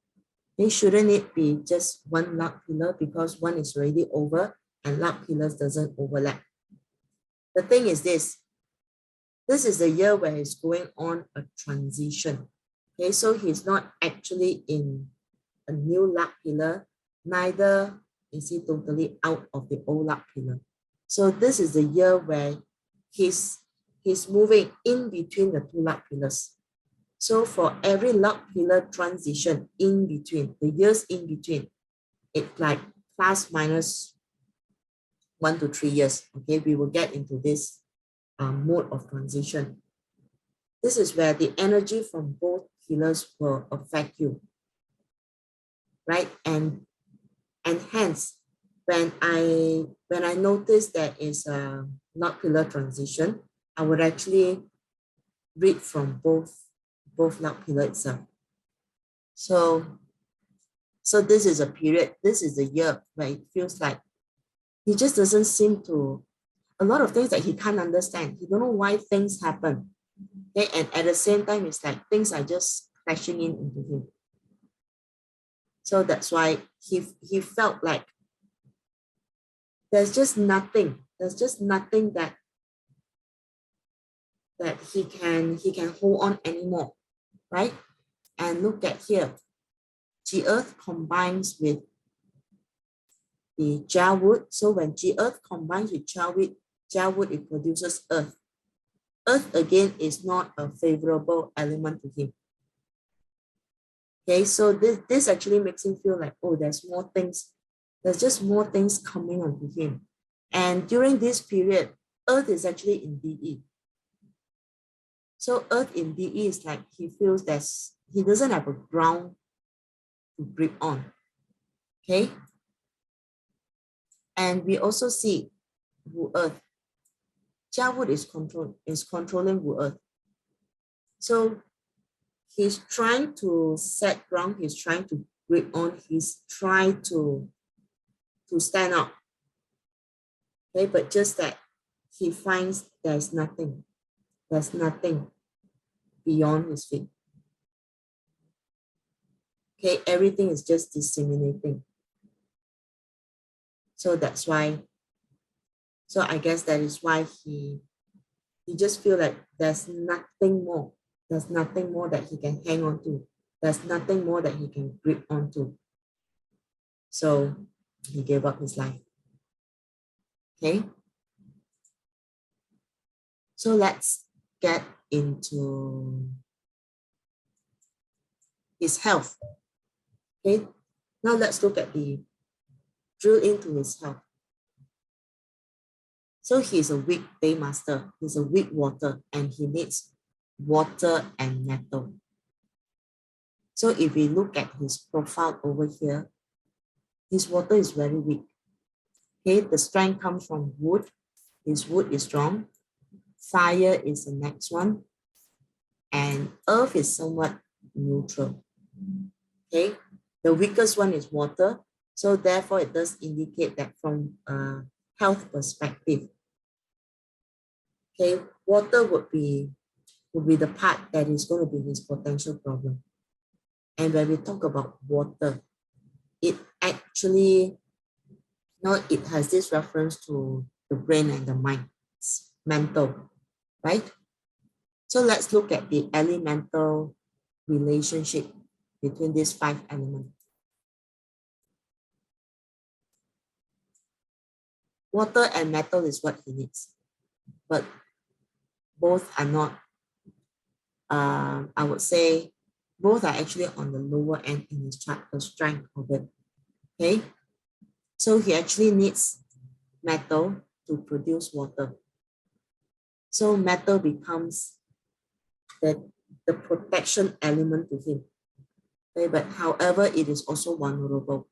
Then shouldn't it be just one luck pillar, because one is already over and luck pillars doesn't overlap? The thing is this is the year where he's going on a transition. Okay, so he's not actually in a new luck pillar, neither is he totally out of the old luck pillar. So this is the year where he's moving in between the two luck pillars. So for every luck pillar transition in between, the years in between, it's like plus minus 1 to 3 years. Okay, we will get into this mode of transition. This is where the energy from both pillars will affect you, right? And hence, when I notice that is a luck pillar transition, I would actually read from both luck pillar itself. So this is a period, this is a year where it feels like he just doesn't seem to, a lot of things that he can't understand. He don't know why things happen. Okay, and at the same time, it's like things are just crashing into him. So that's why he felt like there's just nothing that he can hold on anymore, right? And look at here, G Earth combines with the Jia wood. So when G Earth combines with Jia wood, it produces Earth. Earth again is not a favorable element to him. Okay, so this actually makes him feel like, oh, there's just more things coming onto him. And during this period, Earth is actually in DE. So Earth in DE is like he feels that he doesn't have a ground to grip on. Okay. And we also see Wu Earth. Jia Wood is controlling Wu Earth. So he's trying to set ground, he's trying to grip on, he's trying to stand up. Okay, but just that he finds there's nothing beyond his feet. Okay, everything is just disseminating. So that's why, so I guess that is why he just feel like there's nothing more. There's nothing more that he can hang on to. There's nothing more that he can grip onto. So he gave up his life. Okay. So let's get into his health. Okay. Now let's look at drill into his health. So he's a weak day master. He's a weak water, and he needs water and metal. So if we look at his profile over here, his water is very weak. Okay, the strength comes from wood. His wood is strong. Fire is the next one. And earth is somewhat neutral. Okay, the weakest one is water. So therefore, it does indicate that from a health perspective, okay, water would be the part that is going to be his potential problem. And when we talk about water, it actually, it has this reference to the brain and the mind. It's mental, right? So let's look at the elemental relationship between these 5 elements. Water and metal is what he needs, but both are not, I would say, both are actually on the lower end in his chart, the strength of it, okay? So he actually needs metal to produce water. So metal becomes the protection element to him. Okay, but however, it is also vulnerable.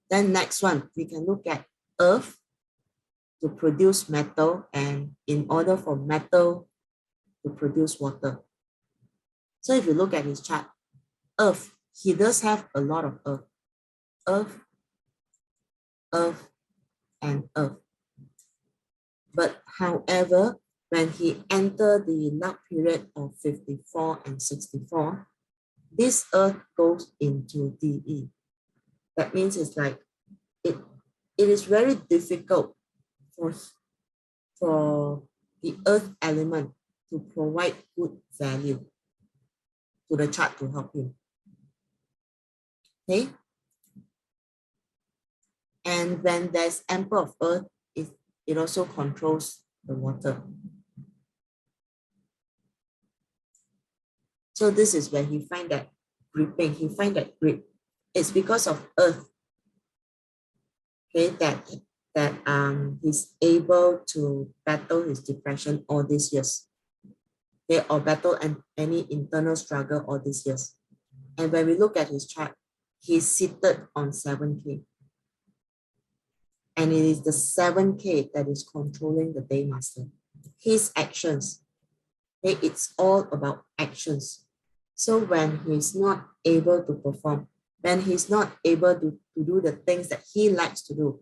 Then next one, we can look at earth to produce metal, and in order for metal to produce water. So if you look at his chart, earth, he does have a lot of earth. Earth, earth, and earth. But however, when he entered the luck period of 54 and 64, this earth goes into DE. That means it's like, it is very difficult for the earth element to provide good value to the chart to help him. Okay? And when there's ample of earth, it also controls the water. So this is where he find that gripping, he find that grip. It's because of earth, okay, that he's able to battle his depression all these years, okay, or battle any internal struggle all these years. And when we look at his chart, he's seated on 7K. And it is the 7K that is controlling the day master. His actions, okay, it's all about actions. So when he's not able to perform, when he's not able to do the things that he likes to do,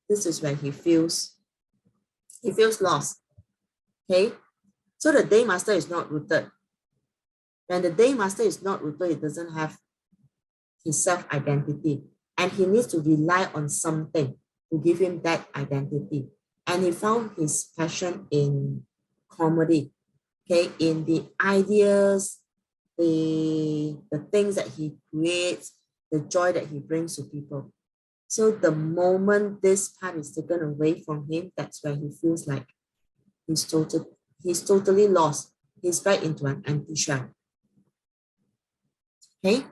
this is when he feels lost. Okay, so the day master is not rooted. When the day master is not rooted, it doesn't have his self-identity, and he needs to rely on something to give him that identity. And he found his passion in comedy, okay, in the ideas, the things that he creates, the joy that he brings to people. So the moment this part is taken away from him, that's where he feels like he's totally lost. He's right into an empty shell. Okay.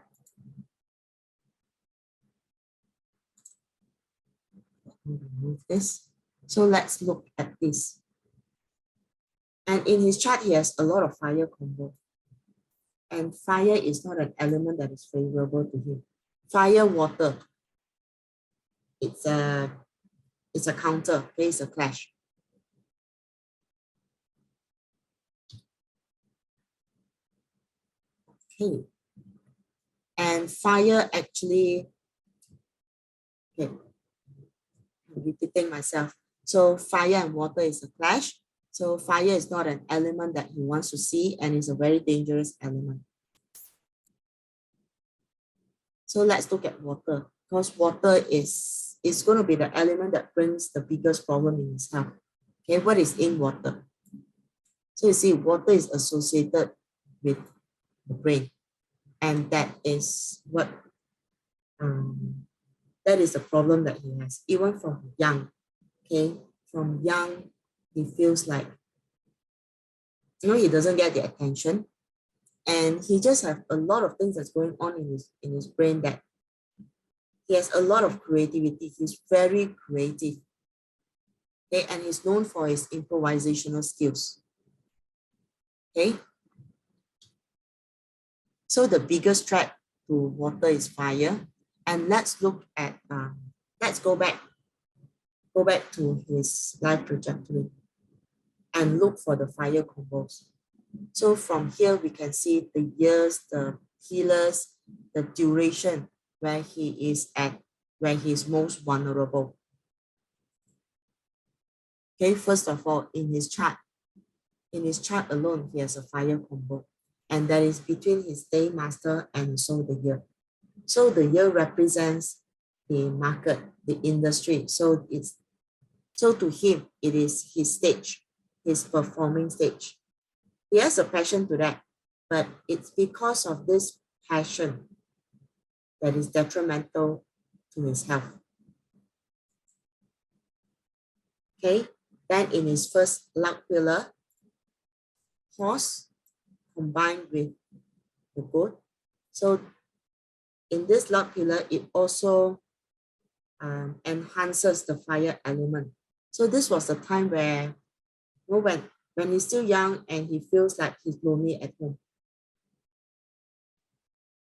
Remove this. So let's look at this. And in his chart, he has a lot of fire combo. And fire is not an element that is favorable to him. Fire, water, it's a counter, okay? It's a clash. Okay. And fire actually, okay, I'm repeating myself. So fire and water is a clash. So fire is not an element that he wants to see and is a very dangerous element. So let's look at water, because water is going to be the element that brings the biggest problem in his health. Okay, what is in water? So you see, water is associated with the brain, and that is what that is the problem that he has, even from young. Okay, from young, he feels like he doesn't get the attention, and he just have a lot of things that's going on in his brain, that he has a lot of creativity. He's very creative. Okay, and he's known for his improvisational skills. Okay, so the biggest threat to water is fire. And let's look at let's go back to his life trajectory and look for the fire combos. So from here we can see the years, the pillars, the duration where he is most vulnerable. Okay, first of all, in his chart alone, he has a fire combo, and that is between his day master and so the year. So the year represents the market, the industry. So to him, it is his stage, his performing stage. He has a passion to that, but it's because of this passion that is detrimental to his health. Okay, then in his first luck pillar, horse combined with the goat. So in this luck pillar, it also enhances the fire element. So this was a time where when he's still young and he feels like he's lonely at home.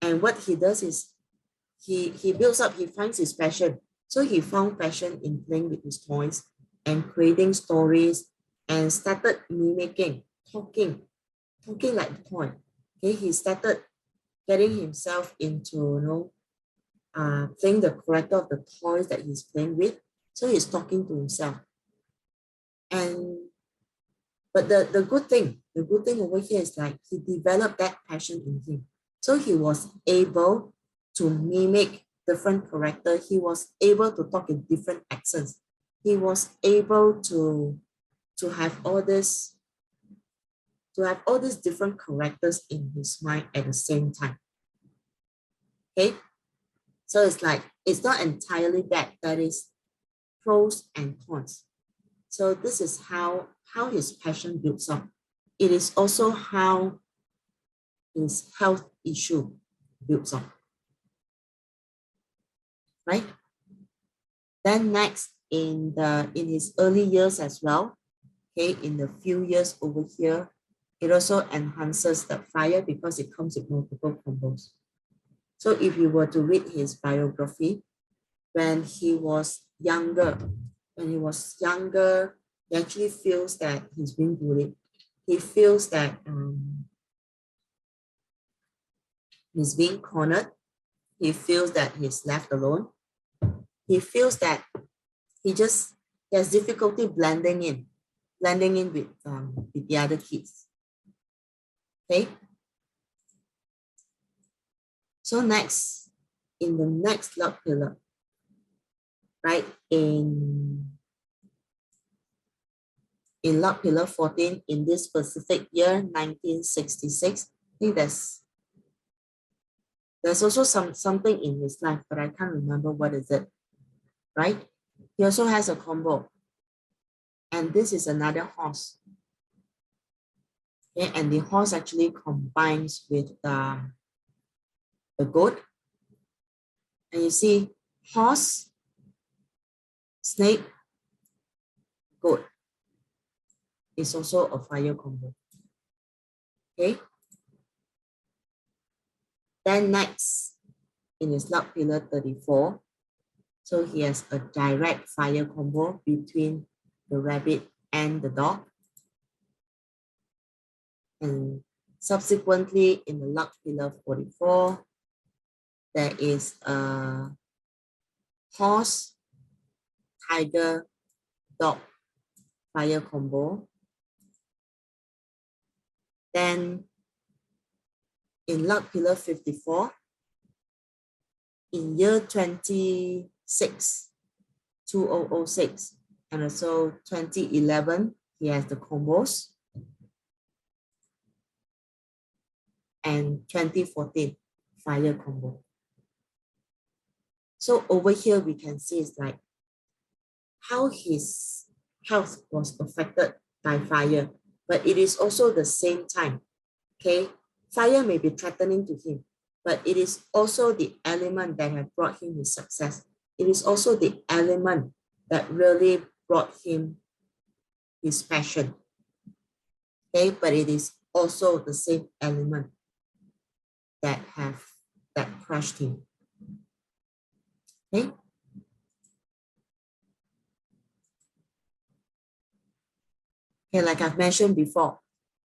And what he does is he builds up, he finds his passion. So he found passion in playing with his toys and creating stories and started mimicking, talking like a toy. Okay, he started getting himself into playing the character of the toys that he's playing with. So he's talking to himself. But the good thing over here is like he developed that passion in him. So he was able to mimic different characters. He was able to talk in different accents. He was able to have all these different characters in his mind at the same time. Okay, so it's like it's not entirely bad. That is pros and cons. So this is how his passion builds up. It is also how his health issue builds up. Right? Then next, in his early years as well, okay, in the few years over here, it also enhances the fire because it comes with multiple combos. So if you were to read his biography, when he was younger, he actually feels that he's being bullied. He feels that he's being cornered. He feels that he's left alone. He feels that he has difficulty blending in with the other kids. Okay. So next, in the next luck pillar, right, in luck pillar 14, in this specific year, 1966, I think there's also something in his life, but I can't remember what is it, right? He also has a combo, and this is another horse. Okay, and the horse actually combines with the goat. And you see, horse, snake, goat is also a fire combo. Okay. Then next, in his luck pillar 34, so he has a direct fire combo between the rabbit and the dog. And subsequently, in the luck pillar 44, there is a horse, tiger, dog, fire combo. Then in luck pillar 54, in year 2006, and also 2011, he has the combos. And 2014, fire combo. So over here, we can see it's like how his health was affected by fire, but it is also the same time, okay? Fire may be threatening to him, but it is also the element that have brought him his success. It is also the element that really brought him his passion, okay? But it is also the same element that crushed him. Okay. Okay, like I've mentioned before,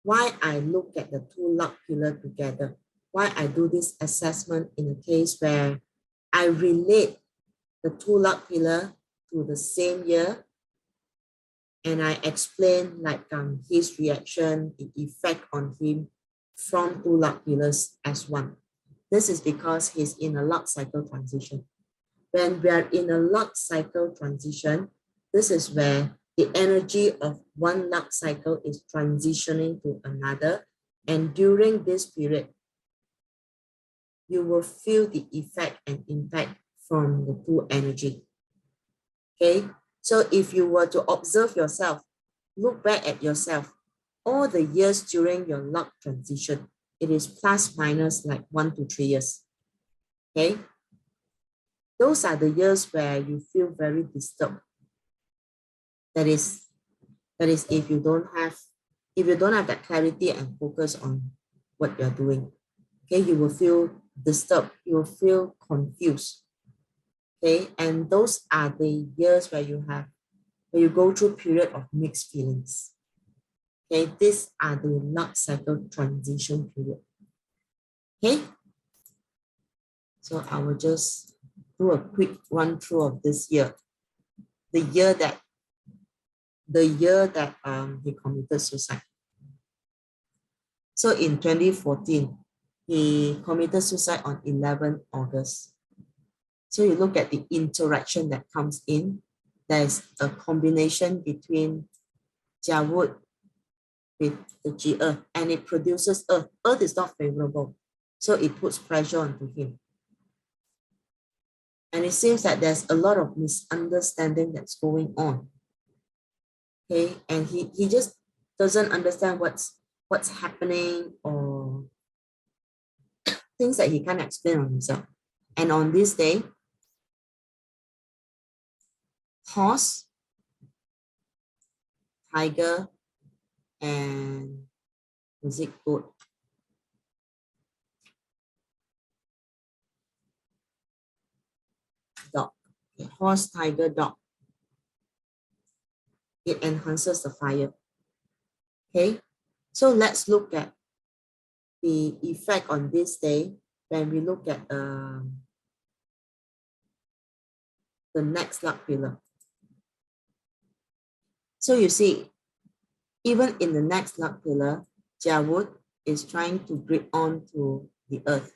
why I look at the two luck pillars together, why I do this assessment in a case where I relate the two luck pillar to the same year, and I explain like his reaction, the effect on him from two luck pillars as one. This is because he's in a luck cycle transition. When we are in a luck cycle transition, this is where the energy of one luck cycle is transitioning to another. And during this period, you will feel the effect and impact from the two energy. Okay, so if you were to observe yourself, look back at yourself, all the years during your luck transition, it is plus minus like 1 to 3 years. Okay, those are the years where you feel very disturbed. That is if you don't have that clarity and focus on what you're doing. Okay, you will feel disturbed, you will feel confused. Okay, and those are the years where you go through period of mixed feelings. Okay, these are the luck cycle transition period. Okay, so I will just do a quick run through of this year. The year that he committed suicide. So in 2014, he committed suicide on 11 August. So you look at the interaction that comes in. There's a combination between Jia wood with the G Earth, and it produces Earth. Earth is not favorable, so it puts pressure onto him. And it seems that there's a lot of misunderstanding that's going on. Okay, and he just doesn't understand what's happening, or things that he can't explain on himself. And on this day, horse, tiger, and was it goat? Dog. Okay. Horse, tiger, dog. It enhances the fire. Okay, so let's look at the effect on this day when we look at the next luck pillar. So you see, even in the next luck pillar, Jia wood is trying to grip on to the earth.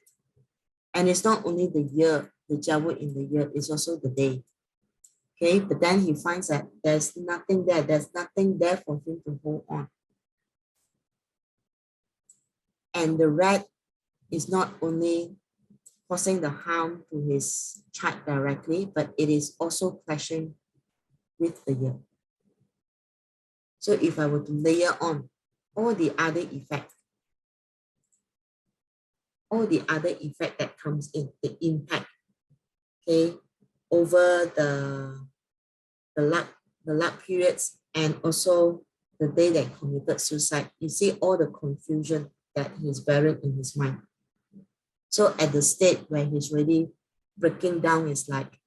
And it's not only the year, the Jia wood in the year, it's also the day. Okay, but then he finds that there's nothing there. There's nothing there for him to hold on. And the red is not only causing the harm to his chart directly, but it is also clashing with the year. So if I were to layer on all the other effects that comes in, the impact, okay, over the luck periods, and also the day that he committed suicide, you see all the confusion that he's bearing in his mind. So at the state where he's really breaking down, is like,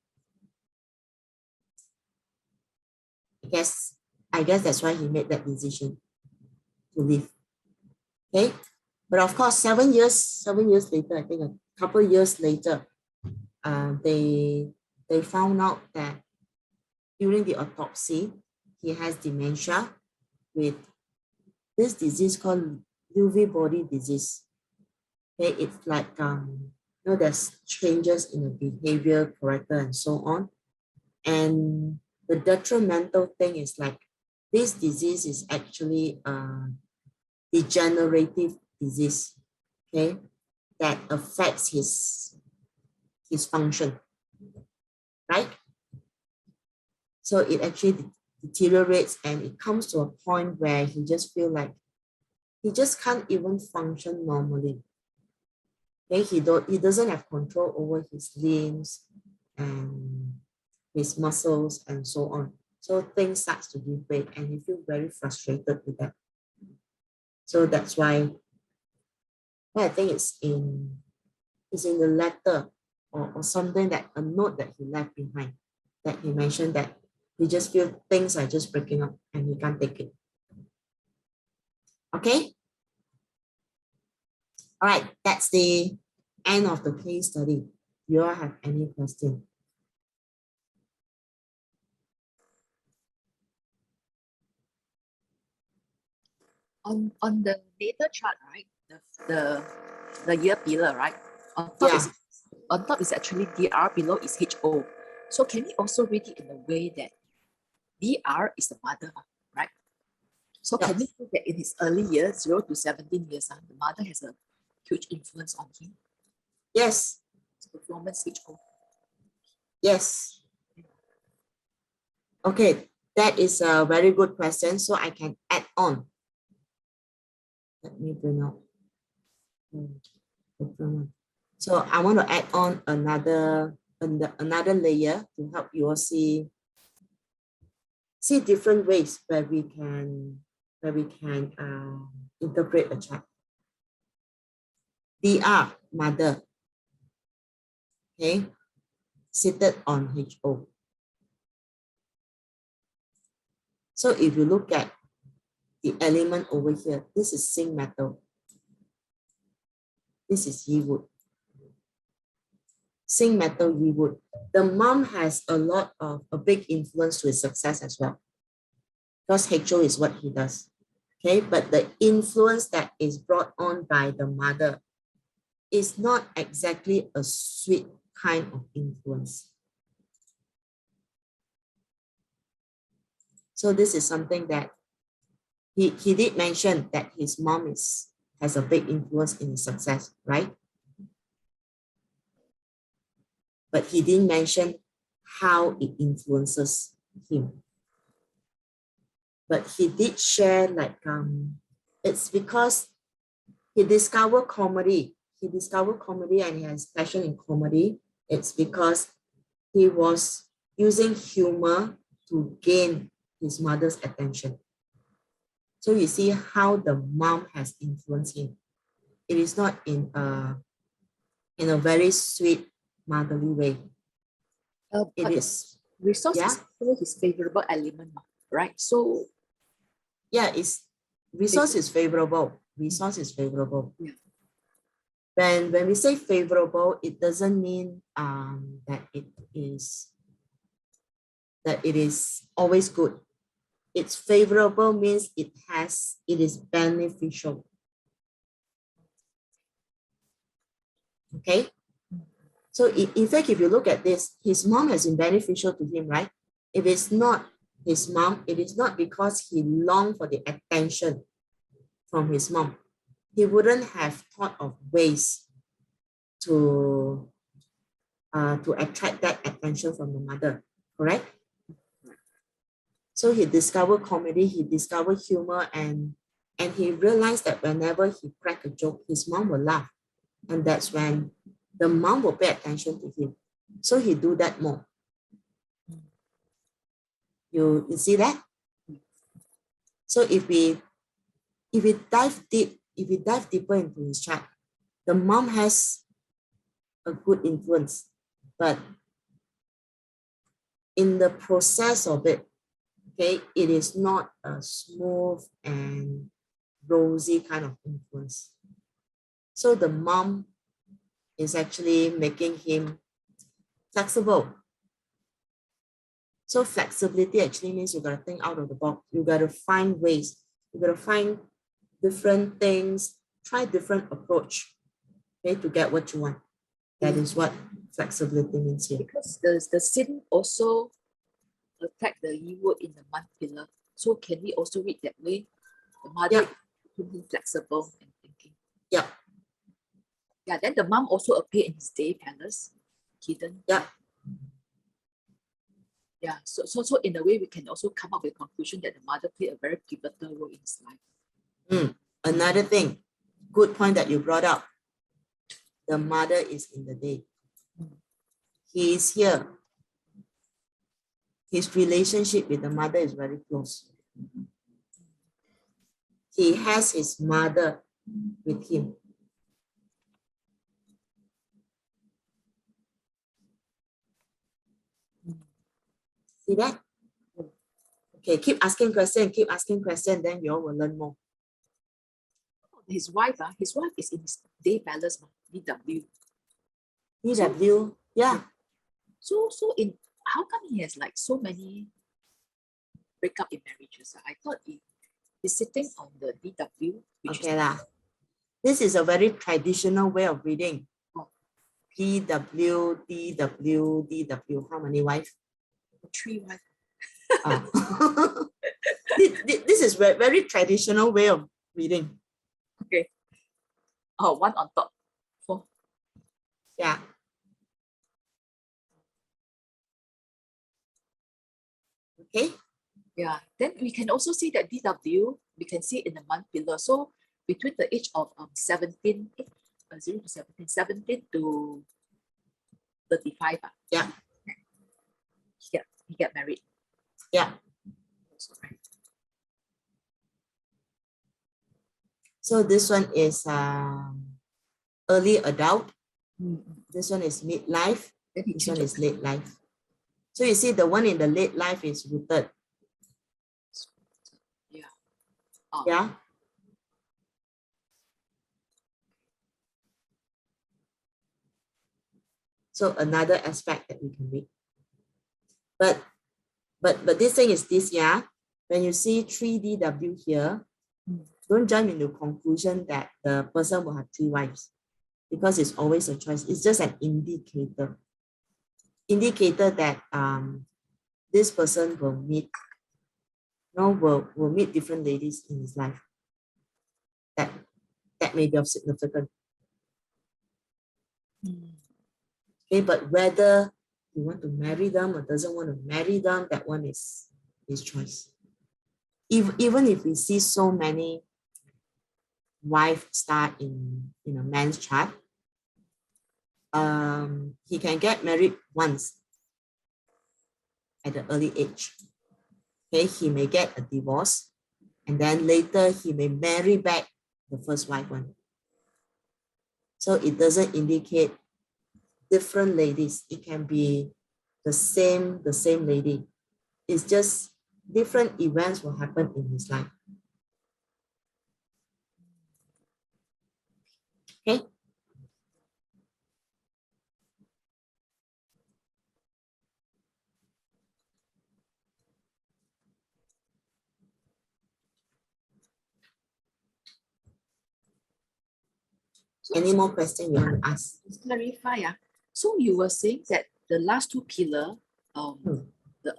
I guess that's why he made that decision to leave. Okay, but of course, 7 years later, I think a couple years later, they found out that during the autopsy, he has dementia with this disease called Lewy body disease. Okay, it's like there's changes in the behavior, character, and so on. And the detrimental thing is like this disease is actually a degenerative disease, okay, that affects his function, right? So it actually deteriorates and it comes to a point where he just feel like he just can't even function normally. Okay, he doesn't have control over his limbs and his muscles and so on. So things starts to give way and he feels very frustrated with that. So that's why I think it's in the letter or something, that a note that he left behind, that he mentioned that he just feels things are just breaking up and he can't take it. Okay. All right, that's the end of the case study. Do you all have any question? On the data chart, right? The year pillar, right? On top Yeah. is actually DR, below is HO. So can we also read it in a way that DR is the mother, right? So can we say that in his early years, 0 to 17 years, the mother has a huge influence on him? Yes. Performance HO. Yes. Okay, that is a very good question. So I can add on. Let me bring up. So I want to add on another layer to help you all see different ways where we can interpret a chart. DR, mother, okay, seated on HO. So if you look at the element over here, this is zinc metal. This is Yi wood. Zinc metal, Yi wood. The mom has a big influence to his success as well, because HO is what he does. Okay, but the influence that is brought on by the mother is not exactly a sweet kind of influence. So this is something that he did mention, that his mom has a big influence in his success, right? But he didn't mention how it influences him. But he did share like it's because he discovered comedy. He discovered comedy and he has passion in comedy. It's because he was using humor to gain his mother's attention. So you see how the mom has influenced him. It is not in a very sweet, motherly way. It is, resource yeah, is still his favorable element, right? So yeah, resource is favorable. Resource is favorable. yeah. When we say favorable, it doesn't mean that it is always good. It's favorable means it is beneficial. Okay. So in fact, if you look at this, his mom has been beneficial to him, right? If it's not his mom, it is not because he longed for the attention from his mom. He wouldn't have thought of ways to attract that attention from the mother, correct? So he discovered comedy, he discovered humor, and he realized that whenever he cracked a joke, his mom will laugh. And that's when the mom will pay attention to him. So he do that more. You see that? So if we dive deeper into his chart, the mom has a good influence, but in the process of it, okay, it is not a smooth and rosy kind of influence. So the mom is actually making him flexible. So flexibility actually means you got to think out of the box. You got to find ways. You got to find different things, try different approach, okay, to get what you want. That is what flexibility means here. Because the sin also attack the yi word in the month pillar. So can we also read that way? The mother is being flexible and thinking. Yeah. Yeah, then the mom also appear in his day palace, hidden. Yeah. Yeah, so in a way, we can also come up with a conclusion that the mother played a very pivotal role in his life. Another thing, good point that you brought up. The mother is in the day. He is here. His relationship with the mother is very close. He has his mother with him. See that? Okay, keep asking question, then you all will learn more. His wife is in his day palace, DW. DW, yeah. So in how come he has like so many breakup in marriages? I thought he's sitting on the DW. Okay lah. This is a very traditional way of reading. PW, DW, DW. How many wives? 3 wives. This is very traditional way of reading. Okay. Oh, 1 on top. 4. Yeah. Okay. Yeah. Then we can also see that DW, we can see in the month pillar. So between the age of 0 to 17 to 35. Yeah. He get married. Yeah. So this one is early adult. This one is midlife. This one is late life. So you see the one in the late life is rooted. Yeah. Yeah. So another aspect that we can read. But this thing is this, yeah. When you see 3DW here, don't jump into conclusion that the person will have 3 wives, because it's always a choice. It's just an indicator. Indicator that this person will meet, will meet different ladies in his life. That may be of significance. Okay, but whether you want to marry them or doesn't want to marry them, that one is his choice. Even if we see so many wife star in a man's chart, he can get married once at an early age. Okay, he may get a divorce, and then later he may marry back the first wife one. So it doesn't indicate different ladies. It can be the same lady. It's just different events will happen in his life. Okay. Any more questions you want to ask? Just clarify. So you were saying that the last 2 pillars, the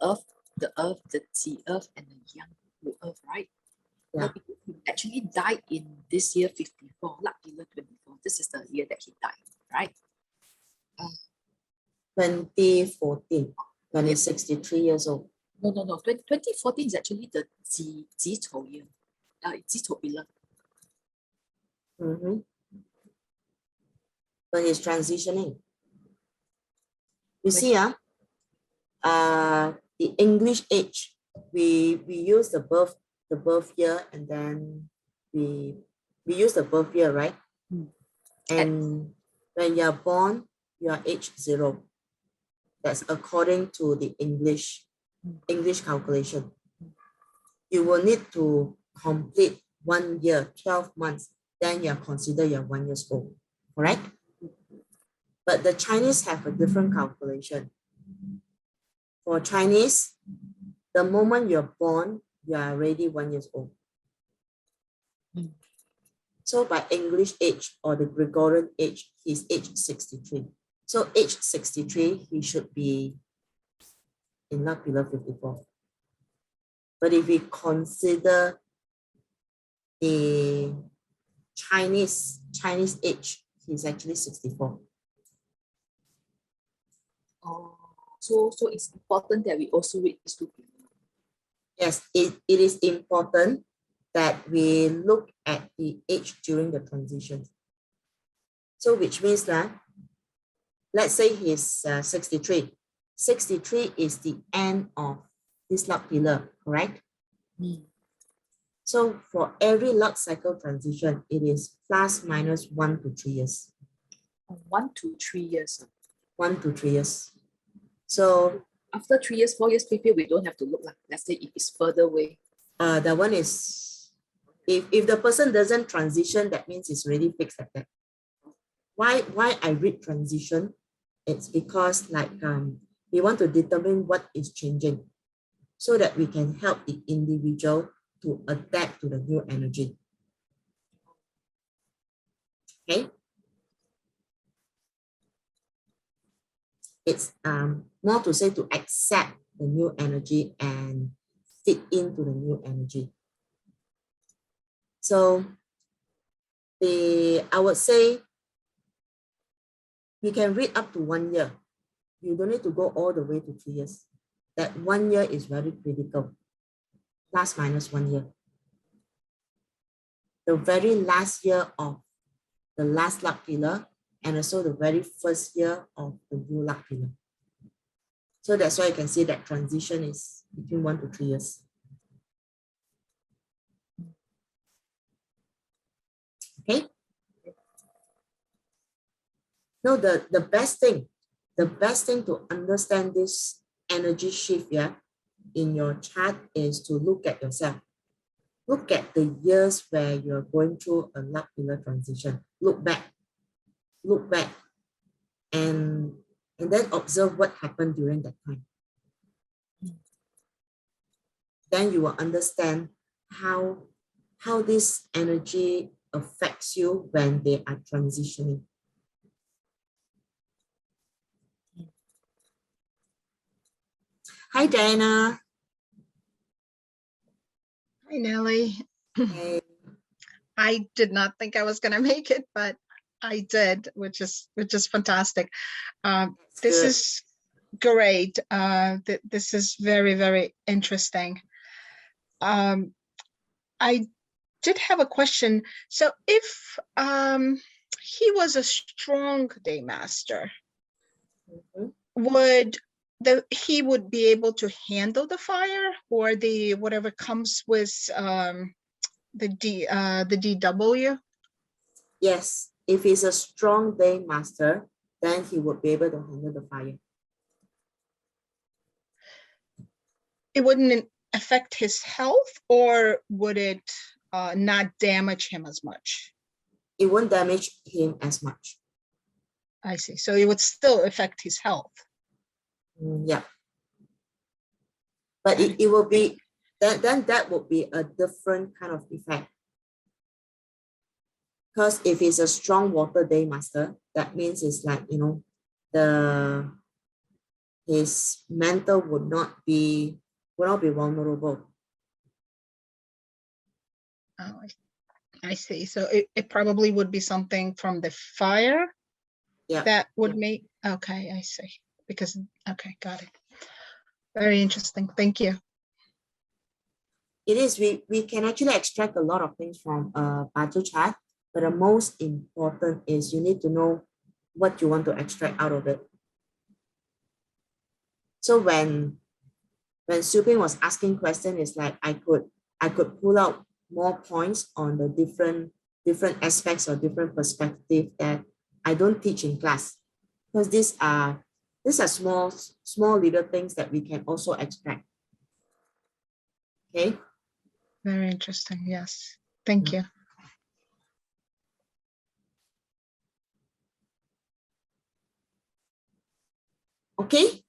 earth, the earth, and the young earth, right? Yeah. Because he actually died in this year 54, luck pillar 24. This is the year that he died, right? 2014, when he's 63 years old. No. 2014 is actually the Ji Chou year. Ji Chou pillar. When he's transitioning. You see, the English age, we use the birth year, and then we use the birth year, right? And when you're born, you are age 0. That's according to the English calculation. You will need to complete 1 year, 12 months, then you're considered you're 1 year old, correct? But the Chinese have a different calculation. For Chinese, the moment you're born, you are already 1 year old. Mm. So by English age or the Gregorian age, he's age 63. So age 63, he should be in luck pillar 54. But if we consider the Chinese age, he's actually 64. Oh, so it's important that we also read these two people. Yes, it is important that we look at the age during the transition. So which means that, let's say he's 63. 63 is the end of this luck pillar, correct? Mm. So for every luck cycle transition, it is plus minus 1 to 3 years. 1 to 3 years. 1 to 3 years. So After 3 years, 4 years, 5 years, we don't have to look like, let's say if it's further away. that one is, if the person doesn't transition, that means it's already fixed like that. Why I read transition? It's because like we want to determine what is changing so that we can help the individual to adapt to the new energy. Okay. It's more to say to accept the new energy and fit into the new energy. So I would say we can read up to 1 year. You don't need to go all the way to 3 years. That 1 year is very critical. Plus minus 1 year. The very last year of the last luck pillar and also the very first year of the new luck pillar. So that's why you can see that transition is between 1 to 3 years. Okay. No, the best thing to understand this energy shift, yeah, in your chart is to look at yourself. Look at the years where you're going through a luck pillar transition. Look back, and then observe what happened during that time. Then you will understand how this energy affects you when they are transitioning. Hi, Diana. Hi, Nellie. Hey. I did not think I was going to make it, but I did, which is fantastic. This good. is great. This is very, very interesting. I did have a question. So if he was a strong day master, would he would be able to handle the fire or the whatever comes with the DW? Yes, if he's a strong day master, then he would be able to handle the fire. It wouldn't affect his health, or would it not damage him as much? It won't damage him as much. I see. So it would still affect his health. Yeah. But it will be, then that would be a different kind of effect. Because if he's a strong water day master, that means it's like, you know, his mental would not be vulnerable. Oh, I see. So it probably would be something from the fire that would make, okay, I see. Because, okay, got it. Very interesting. Thank you. It is, we can actually extract a lot of things from a Bazi chart, but the most important is you need to know what you want to extract out of it. So when Suping was asking question, it's like I could pull out more points on the different aspects or different perspective that I don't teach in class, because these are small little things that we can also extract. Okay. Very interesting. Yes. Thank you. Okay.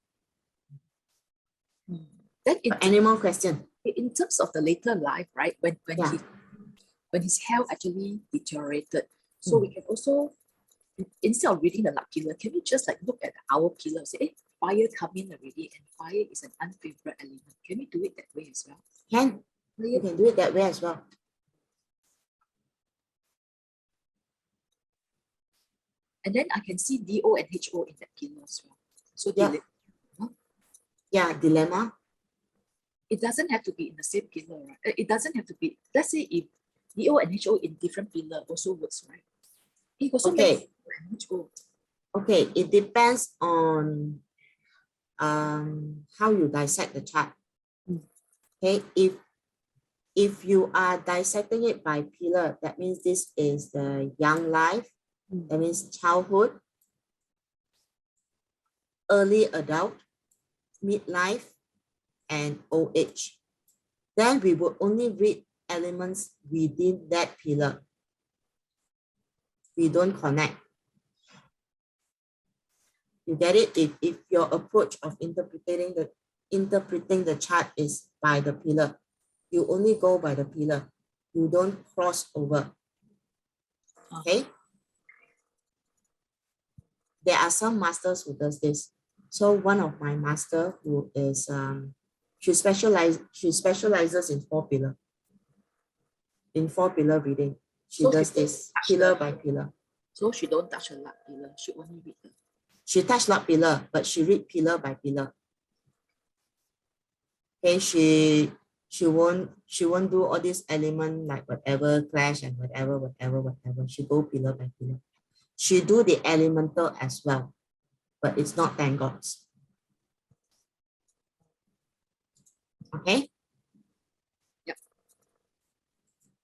Then Any more question? in terms of the later life, right? When Yeah. when his health actually deteriorated, so we can also, instead of reading the luck pillar, can we just like look at our pillar, say, hey, fire come in already, and fire is an unfavorite element. Can we do it that way as well? Can. You can do it that way as well. And then I can see DO and HO in that pillar as well. So Yeah. Yeah, dilemma. it doesn't have to be in the same pillar, right? It doesn't have to be, let's say if DO and HO in different pillar also works, right? It also Okay. makes HO. Okay, it depends on how you dissect the chart. Okay, if you are dissecting it by pillar, that means this is the young life, that means childhood, early adult, midlife, and old age. Then we will only read elements within that pillar. We don't connect. You get it? If your approach of interpreting the chart is by the pillar, you only go by the pillar. You don't cross over. Okay? There are some masters who does this. So one of my master who is she specializes in four pillar reading. She does this pillar by pillar. So she don't touch a luck pillar. She only read the. She touch luck pillar, but she read pillar by pillar. Okay, she won't do all these element like whatever clash and whatever. She go pillar by pillar. She do the elemental as well, but it's not 10 gods. Okay. Yep.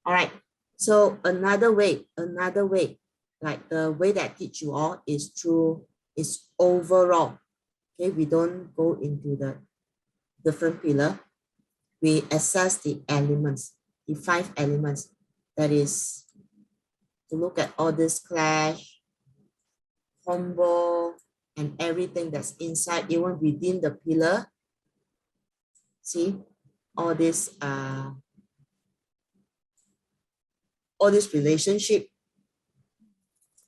All right. So another way, like the way that I teach you all is overall. Okay, we don't go into the different pillar. We assess the elements, the 5 elements. That is to look at all this clash, combo, and everything that's inside, even within the pillar. See, all this relationship,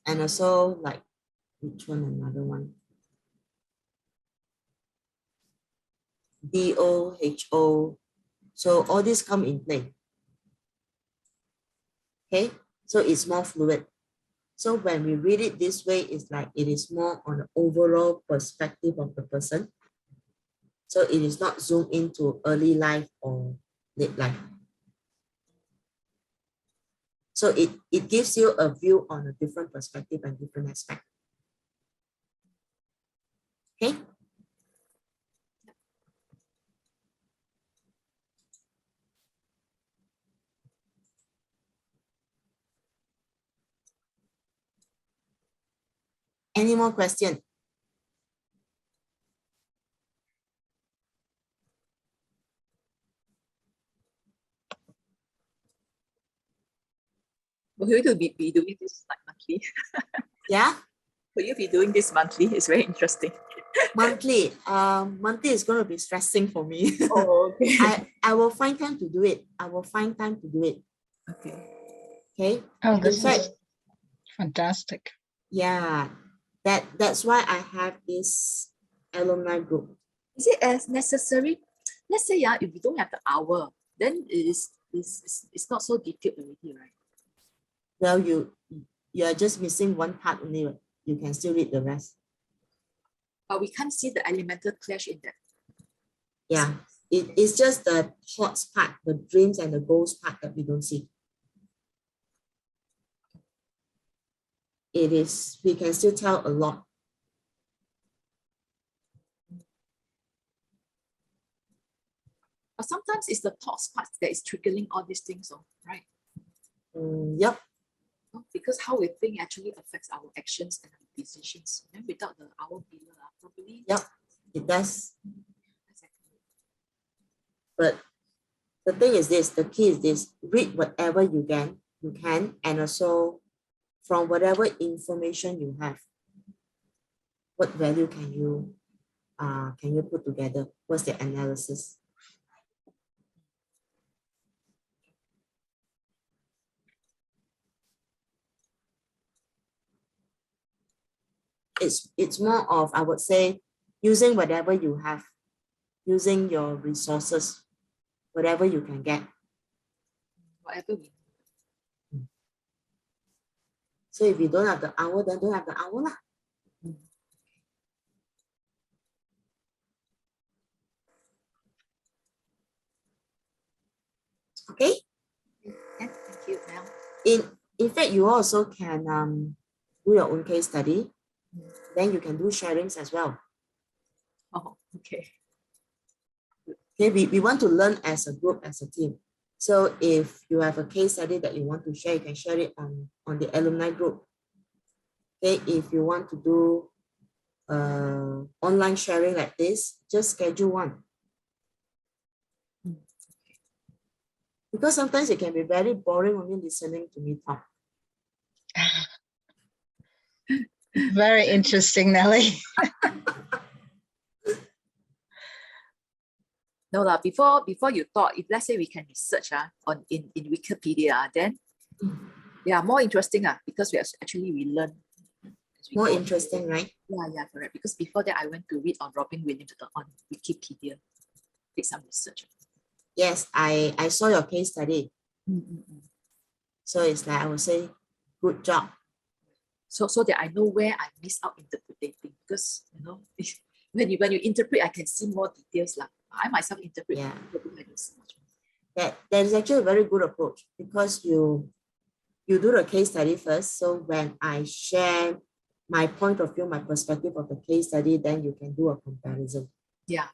and also like which one, another one, DO, HO. So all these come in play. Okay, so it's more fluid. So when we read it this way, it's like it is more on the overall perspective of the person. So it is not zoomed into early life or late life. So it gives you a view on a different perspective and different aspect. Okay. Any more questions? Will you be doing this like monthly? Yeah. Will you be doing this monthly? It's very interesting. Monthly. Monthly is going to be stressing for me. Oh, okay. I will find time to do it. Okay. Okay. Oh, In this fact, is fantastic. yeah, that's why I have this alumni group. Is it as necessary? Let's say, yeah, if you don't have the hour, then it's not so detailed already, right? Well, you are just missing one part only. You can still read the rest. But we can't see the elemental clash in that. Yeah, it's just the thoughts part, the dreams and the goals part that we don't see. We can still tell a lot. But sometimes it's the thoughts part that is triggering all these things, right? Yep. Because how we think actually affects our actions and our decisions. And without the hour pillar, probably. Yep, it does. Exactly. But the thing is this, the key is this, read whatever you can, and also from whatever information you have, what value can you put together? What's the analysis? it's more of, I would say, using whatever you have, using your resources, whatever you can get. Whatever we So if you don't have the hour, then don't have the hour lah. Okay. Yeah, thank you, Mel. In fact, you also can do your own case study. Then you can do sharings as well. Oh, okay. Okay, we want to learn as a group, as a team. So if you have a case study that you want to share, you can share it on the alumni group. Okay, if you want to do online sharing like this, just schedule one. Because sometimes it can be very boring only listening to me talk. Very interesting, Nelly. No lah, before you thought, if let's say we can research on in Wikipedia, then yeah, more interesting because we learn. More interesting, right? Yeah, correct. Because before that, I went to read on Robin Williams on Wikipedia, did some research. Yes, I saw your case study. So it's like I would say, good job. So that I know where I miss out interpreting, because you know when you interpret, I can see more details lah. I myself interpret. Yeah. I don't see much. That is actually a very good approach, because you do the case study first. So when I share my point of view, my perspective of the case study, then you can do a comparison. Yeah.